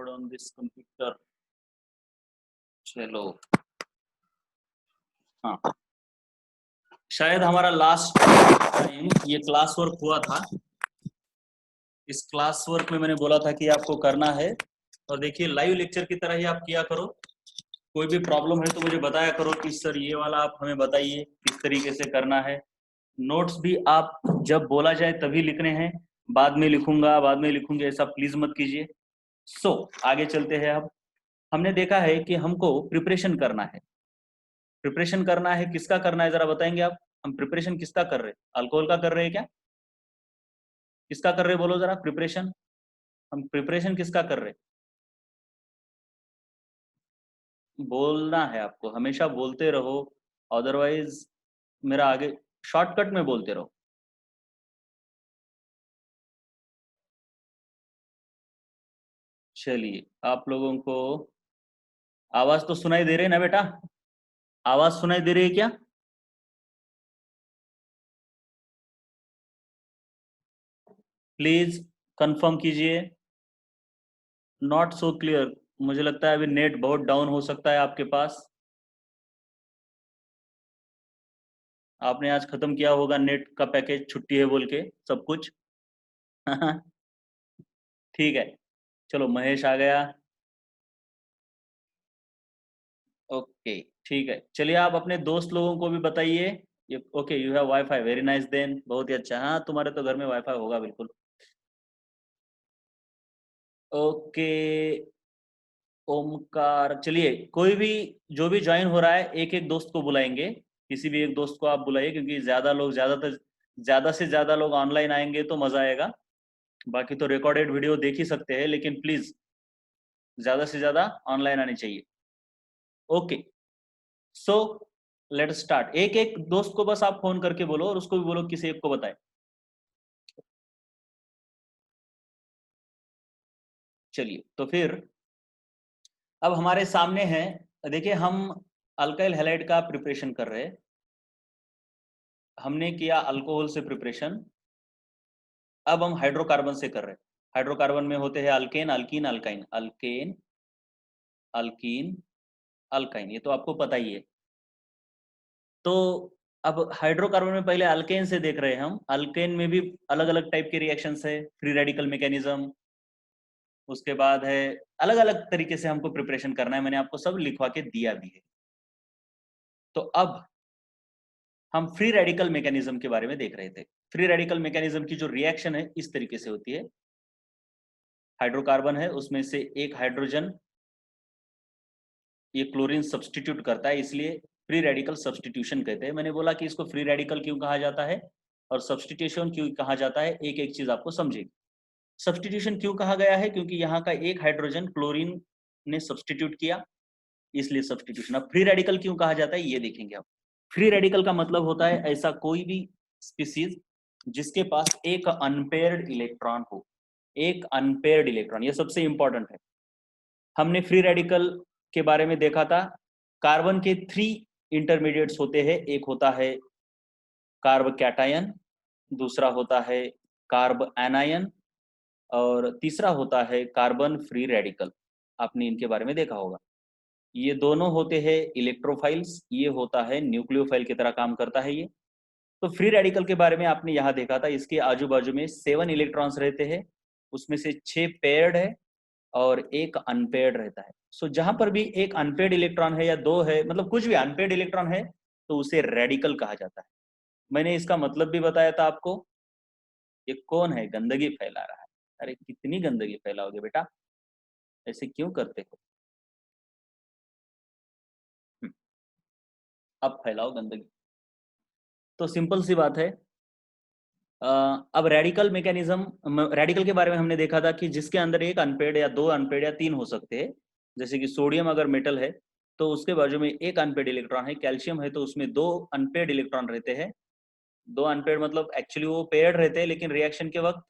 download on this computer. चलो हाँ, शायद हमारा लास्ट टाइम ये क्लास वर्क हुआ था। इस क्लास वर्क में मैंने बोला था कि आपको करना है, और देखिए लाइव लेक्चर की तरह ही आप किया करो। कोई भी प्रॉब्लम है तो मुझे बताया करो कि सर ये वाला आप हमें बताइए किस तरीके से करना है। नोट्स भी आप जब बोला जाए तभी लिखने हैं, बाद में लिखूंगा बाद में लिखूंगी ऐसा प्लीज मत कीजिए। सो आगे चलते हैं। अब हमने देखा है कि हमको प्रिपरेशन करना है। प्रिपरेशन करना है, किसका करना है जरा बताएंगे आप। हम प्रिपरेशन किसका कर रहे हैं? अल्कोहल का कर रहे हैं क्या? किसका कर रहे हैं बोलो जरा प्रिपरेशन। हम प्रिपरेशन किसका कर रहे हैं? बोलना है आपको, हमेशा बोलते रहो, अदरवाइज मेरा आगे शॉर्टकट में बोलते रहो। चलिए, आप लोगों को आवाज तो सुनाई दे रही है ना बेटा? आवाज सुनाई दे रही है क्या? प्लीज कंफर्म कीजिए। नॉट सो क्लियर, मुझे लगता है अभी नेट बहुत डाउन हो सकता है आपके पास। आपने आज खत्म किया होगा नेट का पैकेज, छुट्टी है बोल के सब कुछ। ठीक है, चलो महेश आ गया। ओके ठीक है, चलिए आप अपने दोस्त लोगों को भी बताइए। Okay, you have wifi, very nice then, बहुत ही अच्छा। हाँ तुम्हारे तो घर में वाईफाई होगा बिल्कुल। ओके ओमकार, चलिए कोई भी जो भी ज्वाइन हो रहा है एक एक दोस्त को बुलाएंगे। किसी भी एक दोस्त को आप बुलाइए, क्योंकि ज्यादा लोग ज्यादातर ज्यादा से ज्यादा लोग ऑनलाइन आएंगे तो मजा आएगा। बाकी तो रिकॉर्डेड वीडियो देख ही सकते हैं, लेकिन प्लीज ज्यादा से ज्यादा ऑनलाइन आनी चाहिए। Okay so let start. एक एक दोस्त को बस आप फोन करके बोलो, और उसको भी बोलो किसी एक को बताए। चलिए तो फिर अब हमारे सामने है, देखिए हम अल्काइल हैलाइड का प्रिपरेशन कर रहे हैं। हमने किया अल्कोहल से प्रिपरेशन, अब हम हाइड्रोकार्बन से कर रहे हैं। हाइड्रोकार्बन में होते हैं alkane, alkyne, alkyne, alkane, alkyne, alkyne, ये तो आपको पता ही है। तो अब हाइड्रोकार्बन में पहले अल्केन से देख रहे हैं हम। अल्केन में भी अलग अलग टाइप के रिएक्शंस है, फ्री रेडिकल मैकेनिज्म, उसके बाद है अलग अलग तरीके से हमको प्रिपरेशन करना है। मैंने आपको सब लिखवा के दिया भी है। तो अब हम फ्री रेडिकल मैकेनिज्म के बारे में देख रहे थे। फ्री रेडिकल मैकेनिज्म की जो रिएक्शन है इस तरीके से होती है। हाइड्रोकार्बन है, उसमें से एक हाइड्रोजन ये क्लोरीन सब्स्टिट्यूट करता है, इसलिए फ्री रेडिकल सब्स्टिट्यूशन कहते हैं। मैंने बोला कि इसको फ्री रेडिकल क्यों कहा जाता है और सब्स्टिट्यूशन क्यों कहा जाता है, एक एक चीज आपको समझेगी। सब्स्टिट्यूशन क्यों कहा गया है? क्योंकि यहाँ का एक हाइड्रोजन क्लोरीन ने सब्स्टिट्यूट किया, इसलिए सब्स्टिट्यूशन। अब फ्री रेडिकल क्यों कहा जाता है ये देखेंगे आप। फ्री रेडिकल का मतलब होता है ऐसा कोई भी स्पीसीज जिसके पास एक अनपेयर्ड इलेक्ट्रॉन हो। एक अनपेयर्ड इलेक्ट्रॉन, ये सबसे इंपॉर्टेंट है। हमने फ्री रेडिकल के बारे में देखा था, कार्बन के 3 इंटरमीडिएट्स होते हैं। एक होता है कार्ब कैटायन, दूसरा होता है कार्ब एनायन, और तीसरा होता है कार्बन फ्री रेडिकल। आपने इनके बारे में देखा होगा। ये दोनों होते हैं इलेक्ट्रोफाइल्स, ये होता है न्यूक्लियोफाइल की तरह काम करता है ये। तो फ्री रेडिकल के बारे में आपने यहाँ देखा था, इसके आजू बाजू में 7 इलेक्ट्रॉन्स रहते हैं, उसमें से 6 पेयर्ड है और एक अनपेयर्ड रहता है। सो जहां पर भी एक अनपेयर्ड इलेक्ट्रॉन है या दो है, मतलब कुछ भी अनपेयर्ड इलेक्ट्रॉन है, तो उसे रेडिकल कहा जाता है। मैंने इसका मतलब भी बताया था आपको। ये कौन है गंदगी फैला रहा है? अरे कितनी गंदगी फैलाओगे बेटा, ऐसे क्यों करते हो? अब फैलाओ गंदगी। तो सिंपल सी बात है। अब रेडिकल मैकेनिज्म, रेडिकल के बारे में हमने देखा था कि जिसके अंदर एक अनपेड या दो अनपेड या 3 हो सकते हैं। जैसे कि सोडियम अगर मेटल है तो उसके बाजू में एक अनपेड इलेक्ट्रॉन है, कैल्शियम है तो उसमें 2 अनपेड इलेक्ट्रॉन रहते हैं। 2 अनपेड मतलब एक्चुअली वो पेयर्ड रहते हैं, लेकिन रिएक्शन के वक्त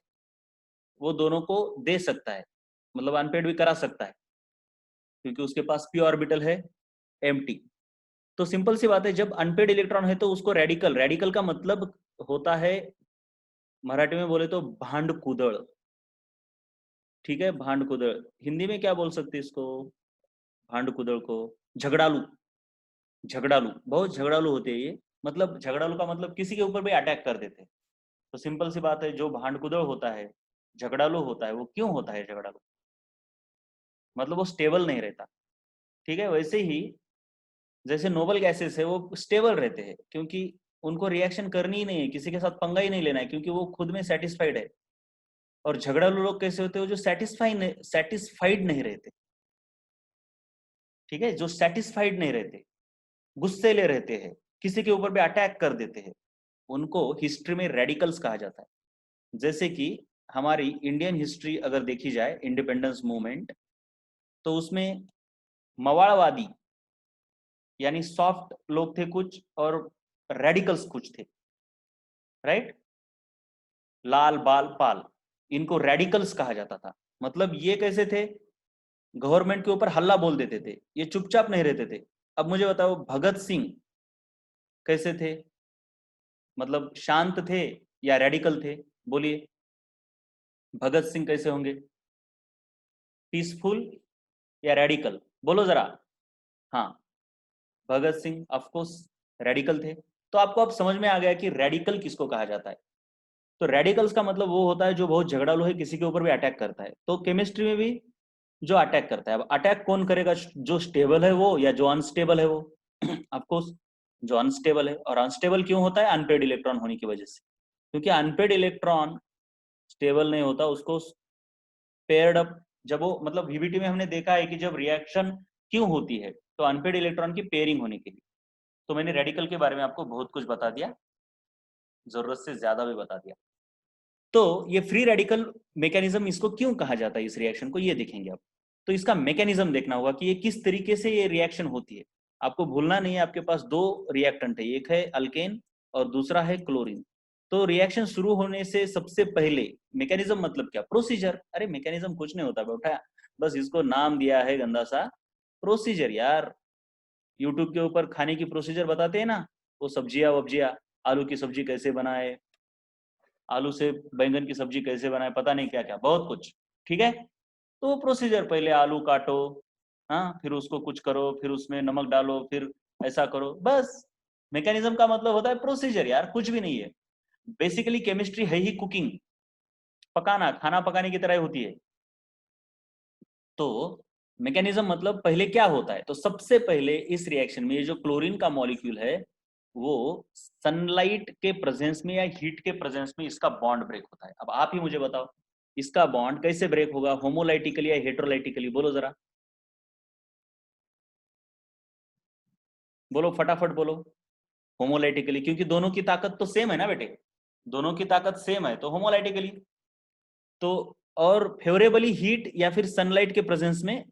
वो दोनों को दे सकता है, मतलब अनपेड भी करा सकता है, क्योंकि उसके पास पी ऑर्बिटल है, एम्प्टी। तो सिंपल सी बात है, जब अनपेड इलेक्ट्रॉन है तो उसको रेडिकल, रेडिकल का मतलब होता है मराठी में बोले तो भांड कुदळ। ठीक है, भांड कुदड़, हिंदी में क्या बोल सकते हैं इसको, भांड कुदड़ को, झगड़ालू, झगड़ालू, बहुत झगड़ालू होते हैं ये, मतलब झगड़ालू का मतलब किसी के ऊपर भी अटैक कर देते हैं। तो सिंपल सी बात है, जो भांड कुदड़ होता है, झगड़ालू होता है, वो क्यों होता है झगड़ालू, मतलब वो स्टेबल नहीं रहता। ठीक है, वैसे ही जैसे नोबल गैसेस है वो स्टेबल रहते हैं, क्योंकि उनको रिएक्शन करनी ही नहीं है, किसी के साथ पंगा ही नहीं लेना है, क्योंकि वो खुद में सेटिस्फाइड है। और झगड़ालू लोग कैसे होते हैं, जो सेटिस्फाइड नहीं रहते। ठीक है, जो सेटिस्फाइड नहीं रहते, गुस्सेले रहते हैं, किसी के ऊपर भी अटैक कर देते हैं, उनको हिस्ट्री में रेडिकल्स कहा जाता है। जैसे कि हमारी इंडियन हिस्ट्री अगर देखी जाए, इंडिपेंडेंस मूवमेंट, तो उसमें मवाड़वादी यानी सॉफ्ट लोग थे कुछ, और रेडिकल्स कुछ थे, राइट। लाल बाल पाल, इनको रेडिकल्स कहा जाता था। मतलब ये कैसे थे, गवर्नमेंट के ऊपर हल्ला बोल देते थे, ये चुपचाप नहीं रहते थे। अब मुझे बताओ, भगत सिंह कैसे थे, मतलब शांत थे या रेडिकल थे, बोलिए। भगत सिंह कैसे होंगे, पीसफुल या रेडिकल, बोलो जरा। हाँ, Bhagat Singh of course radical थे। तो आपको अब समझ में आ गया कि रेडिकल किसको कहा जाता है। तो रेडिकल्स का मतलब वो होता है जो बहुत झगड़ालू है, किसी के ऊपर भी अटैक करता है। तो केमिस्ट्री में भी जो अटैक करता है, अब अटैक कौन करेगा, जो स्टेबल है वो या जो अनस्टेबल है वो। ऑफ कोर्स जो अनस्टेबल है, और अनस्टेबल क्यों होता है, अनपेड इलेक्ट्रॉन होने की वजह से, क्योंकि अनपेड इलेक्ट्रॉन स्टेबल नहीं होता, उसको पेयर्ड अप, जब वो मतलब वीबीटी में हमने देखा है कि जब रिएक्शन क्यों होती है, तो अनपेड इलेक्ट्रॉन की पेयरिंग होने के लिए। तो मैंने रेडिकल के बारे में आपको बहुत कुछ बता दिया, जरूरत से ज्यादा भी बता दिया। तो ये फ्री रेडिकल मैकेनिज्म, इसको क्यों कहा जाता है, इस रिएक्शन को, ये देखेंगे आप। तो इसका मैकेनिज्म देखना होगा कि ये किस तरीके से ये रिएक्शन होती है। आपको भूलना नहीं है, आपके पास दो रिएक्टेंट है, एक है अल्केन और दूसरा है क्लोरीन। तो रिएक्शन शुरू होने से सबसे पहले मैकेनिज्म, मतलब क्या, प्रोसीजर। अरे मैकेनिज्म कुछ नहीं होता बेटा, बस इसको नाम दिया है गंदा सा, प्रोसीजर यार। यूट्यूब के ऊपर खाने की प्रोसीजर बताते हैं ना, वो सब्जियां वब्जियां, आलू की सब्जी कैसे बनाए, आलू से बैंगन की सब्जी कैसे बनाए, पता नहीं क्या क्या, बहुत कुछ। ठीक है, तो वो प्रोसीजर, पहले आलू काटो, हाँ, फिर उसको कुछ करो, फिर उसमें नमक डालो, फिर ऐसा करो, बस। मैकेनिज्म का मतलब होता है प्रोसीजर यार, कुछ भी नहीं है। बेसिकली केमिस्ट्री है ही कुकिंग, पकाना, खाना पकाने की तरह होती है। तो मैकेनिज्म मतलब पहले क्या होता है, तो सबसे पहले इस रिएक्शन में ये जो क्लोरीन का मॉलिक्यूल है, वो सनलाइट के प्रेजेंस में या हीट के प्रेजेंस में इसका बॉन्ड ब्रेक होता है। अब आप ही मुझे बताओ, इसका बॉन्ड कैसे ब्रेक होगा, होमोलाइटिकली या हेट्रोलाइटिकली, बोलो जरा, बोलो फटाफट बोलो। होमोलाइटिकली, क्योंकि दोनों की ताकत तो सेम है ना बेटे, दोनों की ताकत सेम है, तो होमोलाइटिकली। तो और फेवरेबली हीट या फिर सनलाइट के प्रेजेंस में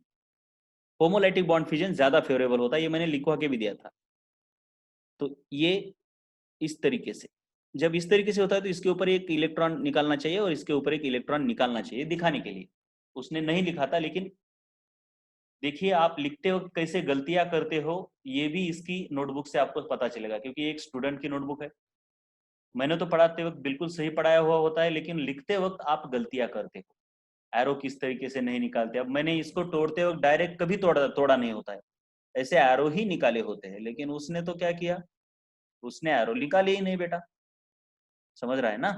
होमोलाइटिक बॉन्ड फिजन ज्यादा फेवरेबल होता है, ये मैंने लिखवा के भी दिया था। तो ये इस तरीके से, जब इस तरीके से होता है तो इसके ऊपर एक इलेक्ट्रॉन निकालना चाहिए और इसके ऊपर एक इलेक्ट्रॉन निकालना चाहिए, दिखाने के लिए। उसने नहीं लिखा था, लेकिन देखिए आप लिखते हो कैसे गलतियां करते हो, ये भी इसकी नोटबुक से आपको पता चलेगा, क्योंकि एक स्टूडेंट की नोटबुक है। मैंने तो पढ़ाते वक्त बिल्कुल सही पढ़ाया हुआ होता है, लेकिन लिखते वक्त आप गलतियां करते हो, एरो किस तरीके से नहीं निकालते। अब मैंने इसको तोड़ते वक्त डायरेक्ट कभी तोड़ा तोड़ा नहीं होता है, ऐसे एरो ही निकाले होते हैं, लेकिन उसने तो क्या किया, उसने एरो निकाले ही नहीं बेटा, समझ रहा है ना।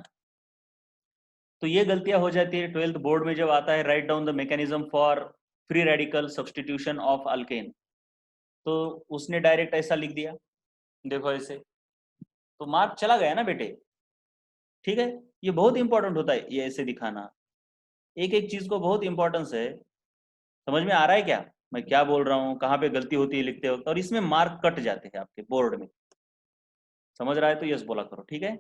तो ये गलतियां हो जाती है ट्वेल्थ बोर्ड में, जब आता है write down the mechanism for free radical substitution of alkane, तो उसने डायरेक्ट ऐसा लिख दिया, देखो ऐसे, तो मार्क चला गया ना बेटे। ठीक है, ये बहुत इंपॉर्टेंट होता है ये ऐसे दिखाना, एक एक चीज को बहुत इंपॉर्टेंस है। समझ में आ रहा है क्या मैं क्या बोल रहा हूँ, कहाँ पे गलती होती है लिखते वक्त, और इसमें मार्क कट जाते हैं आपके बोर्ड में। समझ रहा है तो यस बोला करो, ठीक है।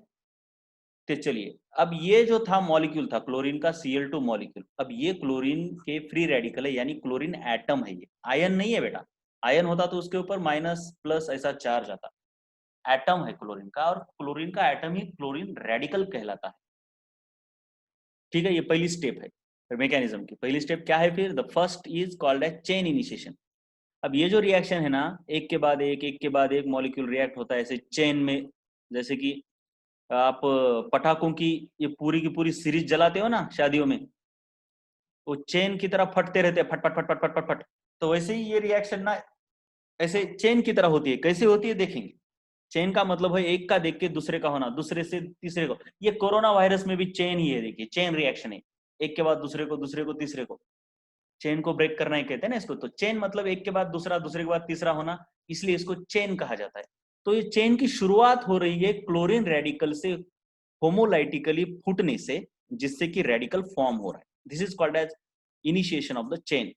तो चलिए, अब ये जो था मॉलिक्यूल था क्लोरीन का Cl2 मॉलिक्यूल, अब ये क्लोरीन के फ्री रेडिकल है, यानी क्लोरीन एटम है, ये आयन नहीं है बेटा। आयन होता तो उसके ऊपर माइनस प्लस ऐसा चार्ज आता, एटम है क्लोरीन का, और क्लोरीन का एटम ही क्लोरीन रेडिकल कहलाता है। ठीक है, ये पहली स्टेप है मैकेनिज्म की, पहली स्टेप क्या है फिर, the first is called as chain initiation. अब ये जो रिएक्शन है ना, एक के बाद एक मॉलिक्यूल रिएक्ट होता है ऐसे चेन में, जैसे कि आप पटाखों की ये पूरी की पूरी सीरीज जलाते हो ना शादियों में, वो चेन की तरह फटते रहते हैं, फट फट फट फट फट फट फट। तो वैसे ही ये रिएक्शन ना ऐसे चेन की तरह होती है। कैसे होती है देखेंगे। चेन का मतलब है एक का देख के दूसरे का होना, दूसरे से तीसरे को। ये कोरोना वायरस में भी चेन ही है, देखिए चेन रिएक्शन है, एक के बाद दूसरे को, दूसरे को तीसरे को। चेन को ब्रेक करना ही कहते हैं ना इसको। तो चेन मतलब एक के बाद दूसरा, दूसरे के बाद तीसरा होना, इसलिए इसको चेन कहा जाता है। तो ये चेन की शुरुआत हो रही है क्लोरीन रेडिकल से होमोलाइटिकली फूटने से, जिससे कि रेडिकल फॉर्म हो रहा है। This is called as initiation of the chain.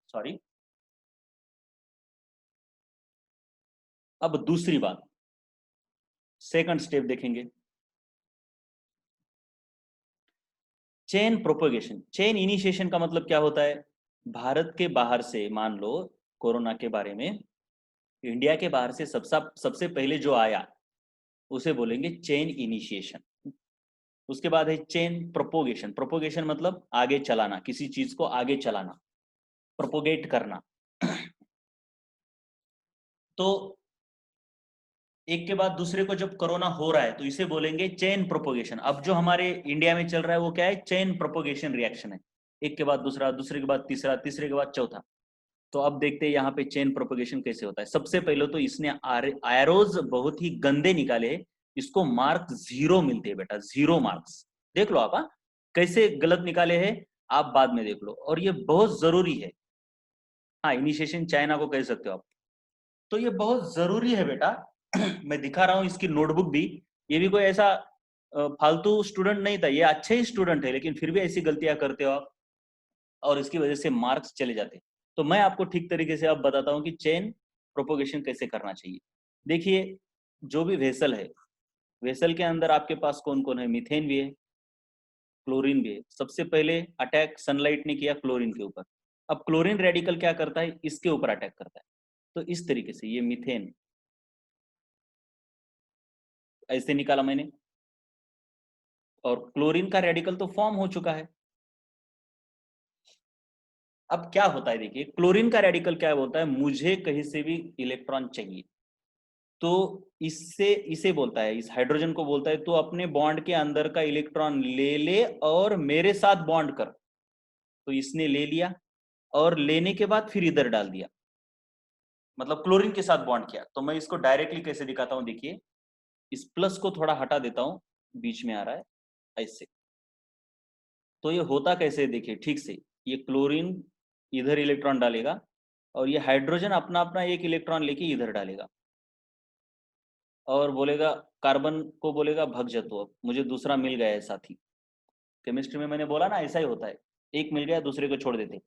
Sorry. अब दूसरी बात, सेकंड स्टेप देखेंगे, चेन प्रोपोगेशन। चेन इनिशिएशन का मतलब क्या होता है? भारत के बाहर से, मान लो कोरोना के बारे में, इंडिया के बाहर से सबसे पहले जो आया उसे बोलेंगे चेन इनिशिएशन। उसके बाद है चेन प्रोपोगेशन। प्रोपोगेशन मतलब आगे चलाना, किसी चीज को आगे चलाना, प्रोपोगेट करना। तो एक के बाद दूसरे को जब कोरोना हो रहा है तो इसे बोलेंगे चेन प्रोपोगेशन। अब जो हमारे इंडिया में चल रहा है वो क्या है? चेन प्रोपोगेशन रिएक्शन है। एक के बाद दूसरा, दूसरे के बाद तीसरा, तीसरे के बाद चौथा। तो अब देखते हैं यहाँ पे चेन प्रोपोगेशन कैसे होता है। सबसे पहले तो इसने एरोज बहुत ही गंदे निकाले हैं। इसको मार्क 0 मिलते हैं बेटा, 0 मार्क्स। देख लो आप, हाँ कैसे गलत निकाले हैं, आप बाद में देख लो। और ये बहुत जरूरी है। हाँ, इनिशिएशन चाइना को कह सकते हो आप। तो ये बहुत जरूरी है बेटा। मैं दिखा रहा हूँ इसकी नोटबुक भी। ये भी कोई ऐसा फालतू स्टूडेंट नहीं था, ये अच्छे ही स्टूडेंट है, लेकिन फिर भी ऐसी गलतियां करते हो आप, और इसकी वजह से मार्क्स चले जाते। तो मैं आपको ठीक तरीके से अब बताता हूँ कि चेन प्रोपोगेशन कैसे करना चाहिए। देखिए, जो भी वेसल है, वेसल के अंदर आपके पास कौन कौन है? मीथेन भी है, क्लोरीन भी है। सबसे पहले अटैक सनलाइट ने किया क्लोरीन के ऊपर। अब क्लोरीन रेडिकल क्या करता है? इसके ऊपर अटैक करता है। तो इस तरीके से ये मीथेन ऐसे निकाला मैंने, और क्लोरीन का रेडिकल तो फॉर्म हो चुका है। अब क्या होता है देखिए, क्लोरीन का रेडिकल क्या बोलता है? मुझे कहीं से भी इलेक्ट्रॉन चाहिए, तो इससे इसे बोलता है, इस हाइड्रोजन को बोलता है तो अपने बॉन्ड के अंदर का इलेक्ट्रॉन ले ले और मेरे साथ बॉन्ड कर। तो इसने ले लिया, और लेने के बाद फिर इधर डाल दिया, मतलब क्लोरीन के साथ बॉन्ड किया। तो मैं इसको डायरेक्टली कैसे दिखाता हूं, देखिए इस प्लस को थोड़ा हटा देता हूं, बीच में आ रहा है ऐसे। तो ये होता कैसे है देखिए ठीक से। ये क्लोरीन इधर इलेक्ट्रॉन डालेगा, और ये हाइड्रोजन अपना अपना एक इलेक्ट्रॉन लेके इधर डालेगा, और बोलेगा, कार्बन को बोलेगा भग जा तू, अब मुझे दूसरा मिल गया है साथी। केमिस्ट्री में मैंने बोला ना, ऐसा ही होता है, एक मिल गया दूसरे को छोड़ देते।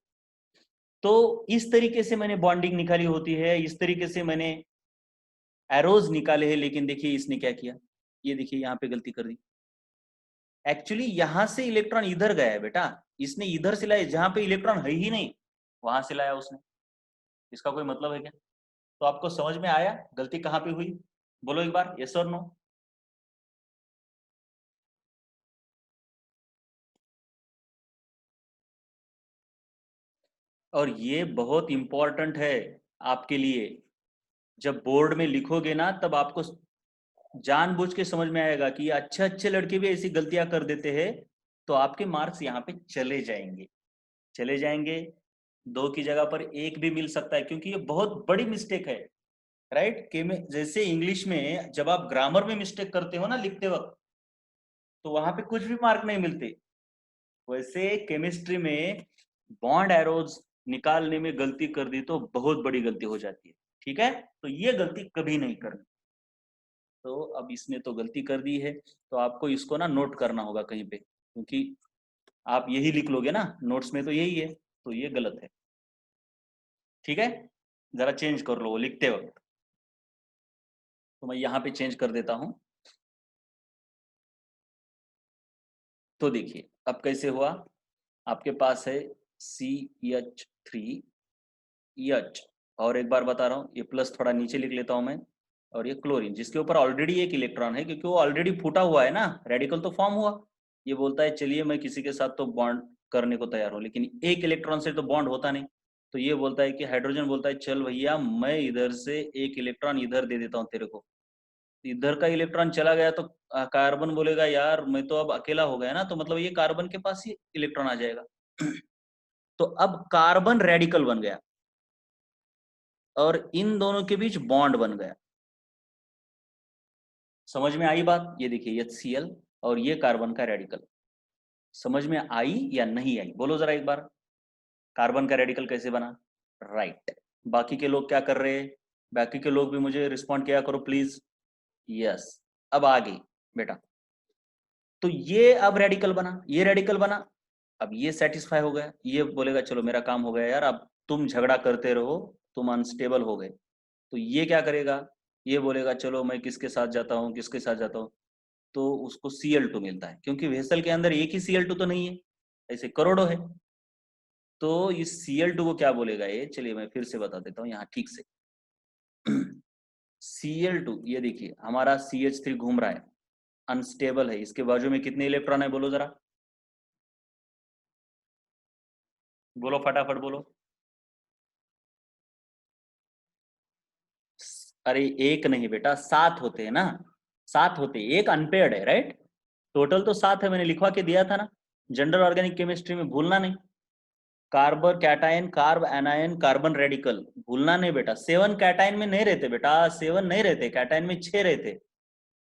तो इस तरीके से मैंने बॉन्डिंग निकाली होती है, इस तरीके से मैंने एरोज निकाले हैं। लेकिन देखिए इसने क्या किया, ये देखिए यहाँ पे गलती कर दी। एक्चुअली यहां से इलेक्ट्रॉन इधर गया है बेटा, इसने इधर से लाया, जहां पे इलेक्ट्रॉन है ही नहीं वहां से लाया उसने। इसका कोई मतलब है क्या? तो आपको समझ में आया गलती कहाँ पे हुई? बोलो एक बार, यस और नो। और ये बहुत इंपॉर्टेंट है आपके लिए। जब बोर्ड में लिखोगे ना, तब आपको जानबूझ के समझ में आएगा कि ये अच्छे अच्छे लड़के भी ऐसी गलतियां कर देते हैं। तो आपके मार्क्स यहाँ पे चले जाएंगे, चले जाएंगे। 2 की जगह पर 1 भी मिल सकता है, क्योंकि ये बहुत बड़ी मिस्टेक है। राइट कि में जैसे इंग्लिश में जब आप ग्रामर में मिस्टेक करते हो ना लिखते वक्त, तो वहां पे कुछ भी मार्क नहीं मिलते। वैसे केमिस्ट्री में बॉन्ड एरोज निकालने में गलती कर दी तो बहुत बड़ी गलती हो जाती है। ठीक है, तो ये गलती कभी नहीं करनी। तो अब इसने तो गलती कर दी है, तो आपको इसको ना नोट करना होगा कहीं पे, क्योंकि आप यही लिख लोगे ना नोट्स में, तो यही है, तो ये गलत है। ठीक है, जरा चेंज कर लो वो लिखते वक्त। तो मैं यहाँ पे चेंज कर देता हूं। तो देखिए अब कैसे हुआ। आपके पास है CH3, और एक बार बता रहा हूँ, ये प्लस थोड़ा नीचे लिख लेता हूं मैं, और ये क्लोरीन जिसके ऊपर ऑलरेडी एक इलेक्ट्रॉन है, क्योंकि वो ऑलरेडी फूटा हुआ है ना, रेडिकल तो फॉर्म हुआ। ये बोलता है चलिए मैं किसी के साथ तो बॉन्ड करने को तैयार हूँ, लेकिन एक इलेक्ट्रॉन से तो बॉन्ड होता नहीं। तो ये बोलता है कि हाइड्रोजन बोलता है चल भैया मैं इधर से एक इलेक्ट्रॉन इधर दे देता हूँ तेरे को, इधर का इलेक्ट्रॉन चला गया तो कार्बन बोलेगा यार मैं तो अब अकेला हो गया ना, तो मतलब ये कार्बन के पास ही इलेक्ट्रॉन आ जाएगा। तो अब कार्बन रेडिकल बन गया और इन दोनों के बीच बॉन्ड बन गया। समझ में आई बात? ये देखिए HCl और ये कार्बन का रेडिकल, समझ में आई या नहीं आई? बोलो जरा एक बार, कार्बन का रेडिकल कैसे बना? राइट। बाकी के लोग क्या कर रहे हैं? बाकी के लोग भी मुझे रिस्पॉन्ड किया करो प्लीज। यस, अब आ गई बेटा। तो ये अब रेडिकल बना, ये रेडिकल बना, अब ये सेटिस्फाई हो गया, ये बोलेगा चलो मेरा काम हो गया यार, अब तुम झगड़ा करते रहो, तुम अनस्टेबल हो गए। तो ये क्या करेगा? ये बोलेगा चलो मैं किसके साथ जाता हूँ, किसके साथ जाता हूँ, तो उसको Cl2 मिलता है, क्योंकि वेसल के अंदर एक ही Cl2 तो नहीं है, ऐसे करोड़ों है। तो इस Cl2 को क्या बोलेगा ये, चलिए मैं फिर से बता देता हूँ यहाँ ठीक से। Cl2, ये देखिए हमारा CH3 घूम रहा है, अनस्टेबल है, इसके बाजू में कितने इलेक्ट्रॉन है बोलो जरा, बोलो फटाफट बोलो। अरे एक नहीं बेटा, 7 होते हैं ना, 7 होते हैं, एक अनपेयर्ड है, राइट? टोटल तो 7 है, मैंने लिखवा के दिया था ना जनरल ऑर्गेनिक केमिस्ट्री में, भूलना नहीं। Carbon cation, carb anion, carbon radical, भूलना नहीं बेटा। 7 कैटायन में नहीं रहते बेटा, 7 नहीं रहते कैटायन में, 6 रहते।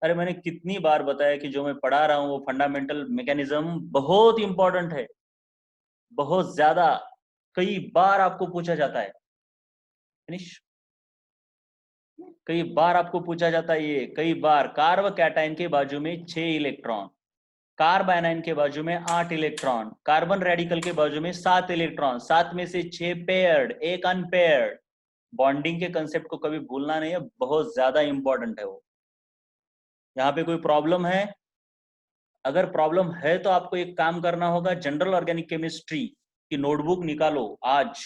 अरे मैंने कितनी बार बताया कि जो मैं पढ़ा रहा हूँ वो फंडामेंटल मैकेनिज्म बहुत इंपॉर्टेंट है, बहुत ज्यादा, कई बार आपको पूछा जाता है। फिनिश, कई बार आपको पूछा जाता है ये, कई बार। कार्ब कैटायन के बाजू में 6 इलेक्ट्रॉन, कार्ब एनायन के बाजू में 8 इलेक्ट्रॉन, कार्बन रेडिकल के बाजू में 7 इलेक्ट्रॉन, 7 में से 6 पेयर्ड, एक अनपेयर्ड। बॉन्डिंग के कंसेप्ट को कभी भूलना नहीं है, बहुत ज्यादा इंपॉर्टेंट है वो। यहाँ पे कोई प्रॉब्लम है? अगर प्रॉब्लम है तो आपको एक काम करना होगा, जनरल ऑर्गेनिक केमिस्ट्री की नोटबुक निकालो आज,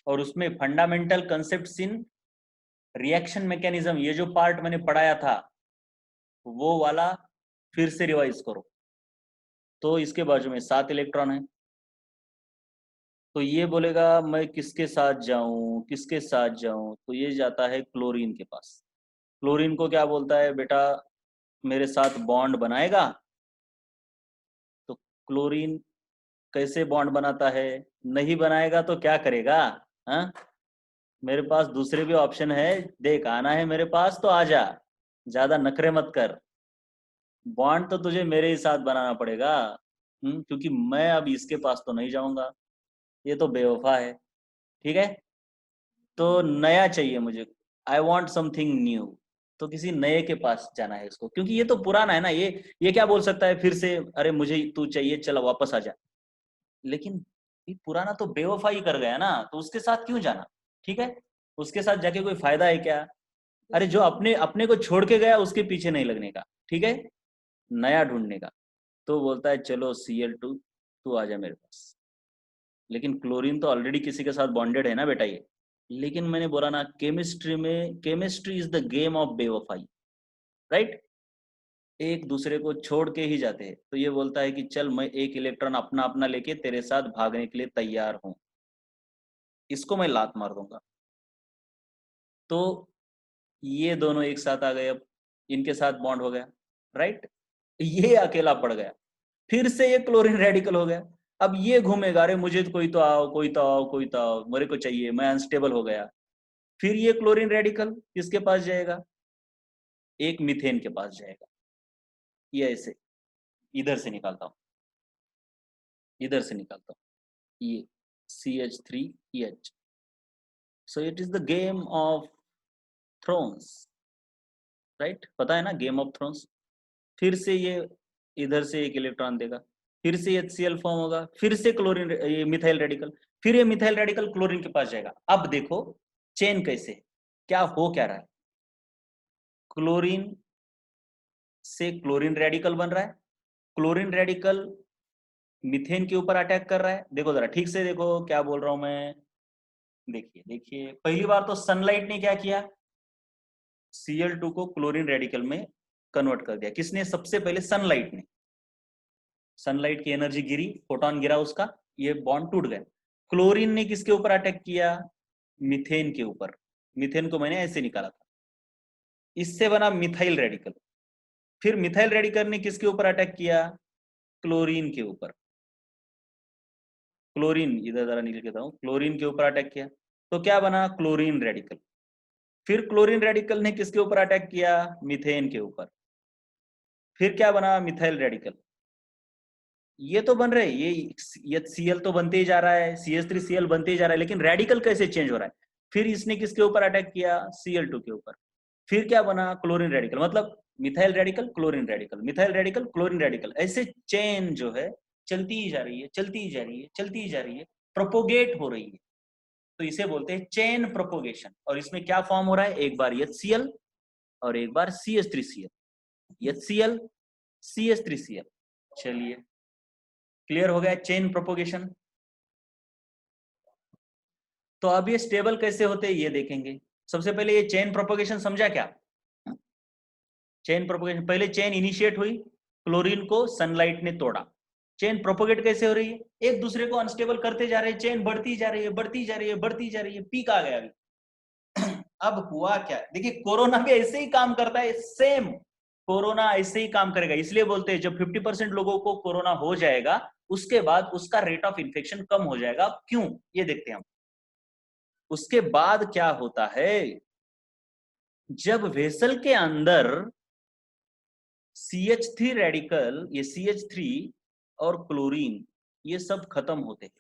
और उसमें फंडामेंटल कंसेप्ट्स इन रिएक्शन मैकेनिज्म, ये जो पार्ट मैंने पढ़ाया था वो वाला फिर से रिवाइज करो। तो इसके बाजू में 7 इलेक्ट्रॉन है, तो ये बोलेगा मैं किसके साथ जाऊं, किसके साथ जाऊं, तो ये जाता है क्लोरीन के पास। क्लोरीन को क्या बोलता है बेटा, मेरे साथ बॉन्ड बनाएगा। तो क्लोरीन कैसे बॉन्ड बनाता है? नहीं बनाएगा तो क्या करेगा? हाँ, मेरे पास दूसरे भी ऑप्शन है, देख आना है मेरे पास तो आ जा, ज्यादा नखरे मत कर। बॉन्ड तो तुझे मेरे ही साथ बनाना पड़ेगा, क्योंकि मैं अब इसके पास तो नहीं जाऊंगा, ये तो बेवफा है। ठीक है, तो नया चाहिए मुझे, आई वॉन्ट समथिंग न्यू। तो किसी नए के पास जाना है इसको, क्योंकि ये तो पुराना है ना, ये क्या बोल सकता है फिर से, अरे मुझे तू चाहिए चलो वापस आ जा। लेकिन ये पुराना तो बेवफाई कर गया ना, तो उसके साथ क्यों जाना? ठीक है, उसके साथ जाके कोई फायदा है क्या? अरे जो अपने अपने को छोड़ के गया उसके पीछे नहीं लगने का, ठीक है, नया ढूंढने का। तो बोलता है चलो Cl2 तू आ जा मेरे पास। लेकिन क्लोरीन तो ऑलरेडी किसी के साथ बॉन्डेड है ना बेटा ये। लेकिन मैंने बोला ना, केमिस्ट्री में, chemistry is the game of बेवफाई, राइट? एक दूसरे को छोड़ के ही जाते हैं। तो ये बोलता है कि चल मैं एक इलेक्ट्रॉन अपना अपना लेके तेरे साथ भागने के लिए तैयार हूं, इसको मैं लात मार दूंगा। तो ये दोनों एक साथ आ गए, अब इनके साथ बॉन्ड हो गया, राइट? ये अकेला पड़ गया, फिर से ये क्लोरीन रेडिकल हो गया। अब ये घूमेगा, अरे मुझे तो कोई तो आओ, कोई तो आओ, कोई तो आओ, मेरे को चाहिए, मैं अनस्टेबल हो गया। फिर ये क्लोरीन रेडिकल किसके पास जाएगा? एक मीथेन के पास जाएगा। ये ऐसे इधर से निकालता हूं, इधर से निकालता हूं, ये CH3EH। So it is the game of thrones, right? पता है ना गेम ऑफ थ्रोन्स। फिर से ये इधर से एक इलेक्ट्रॉन देगा, फिर से HCl फॉर्म होगा, फिर से क्लोरीन, ये मिथाइल रेडिकल, फिर ये मिथाइल रेडिकल क्लोरीन के पास जाएगा। अब देखो चेन कैसे, क्या हो क्या रहा है। क्लोरीन से क्लोरीन रेडिकल बन रहा है, क्लोरीन रेडिकल मीथेन के ऊपर अटैक कर रहा है। देखो जरा ठीक से देखो क्या बोल रहा हूं मैं, देखिए देखिए, पहली बार तो सनलाइट ने क्या किया, Cl2 को क्लोरीन रेडिकल में कन्वर्ट कर दिया। किसने? सबसे पहले सनलाइट ने। सनलाइट की एनर्जी गिरी, फोटोन गिरा उसका, ये बॉन्ड टूट गया। क्लोरीन ने किसके ऊपर अटैक किया? मीथेन के ऊपर। मीथेन को मैंने ऐसे निकाला था, इससे बना मिथाइल रेडिकल। फिर मिथाइल रेडिकल ने किसके ऊपर अटैक किया? क्लोरीन के ऊपर। क्लोरीन, इधर जरा नीचे कहता हूं, क्लोरीन के ऊपर अटैक किया, तो क्या बना? Chlorine radical. फिर क्लोरीन रेडिकल ने किसके ऊपर अटैक किया? मीथेन के ऊपर। फिर क्या बना? Methyl radical. ये तो बन रहे, ये Cl तो बनते ही जा रहा है, CH3Cl बनते ही जा रहा है, लेकिन रेडिकल कैसे चेंज हो रहा है? फिर इसने किसके ऊपर अटैक किया? Cl2 के ऊपर। फिर क्या बना? Chlorine radical. मतलब methyl radical, chlorine radical, methyl radical, chlorine radical, ऐसे चेन जो है चलती ही जा रही है, चलती ही जा रही है, चलती ही जा रही है, प्रोपोगेट हो रही है। तो इसे बोलते हैं चेन प्रोपोगेशन। और इसमें क्या फॉर्म हो रहा है? एक बार HCl और एक बार CH3Cl, HCl CH3Cl। चलिए, क्लियर हो गया चेन प्रोपोगेशन। तो अब ये स्टेबल कैसे होते हैं ये देखेंगे। सबसे पहले ये चेन प्रोपोगेशन समझा क्या? चेन प्रोपोगेशन, पहले चेन इनिशिएट हुई, क्लोरीन को सनलाइट ने तोड़ा। चेन प्रोपोगेट कैसे हो रही है? एक दूसरे को अनस्टेबल करते जा रहे हैं, चेन बढ़ती जा रही है, बढ़ती जा रही है, बढ़ती जा रही है, पीक आ गया अभी। अब हुआ क्या? देखिए, कोरोना भी ऐसे ही काम करता है, सेम कोरोना ऐसे ही काम करेगा। इसलिए बोलते हैं जब 50% लोगों को कोरोना हो जाएगा, उसके बाद उसका रेट ऑफ इन्फेक्शन कम हो जाएगा। क्यों? ये देखते हैं हम। उसके बाद क्या होता है? जब वेसल के अंदर CH3 रेडिकल, ये CH3 और क्लोरीन, ये सब खत्म होते हैं।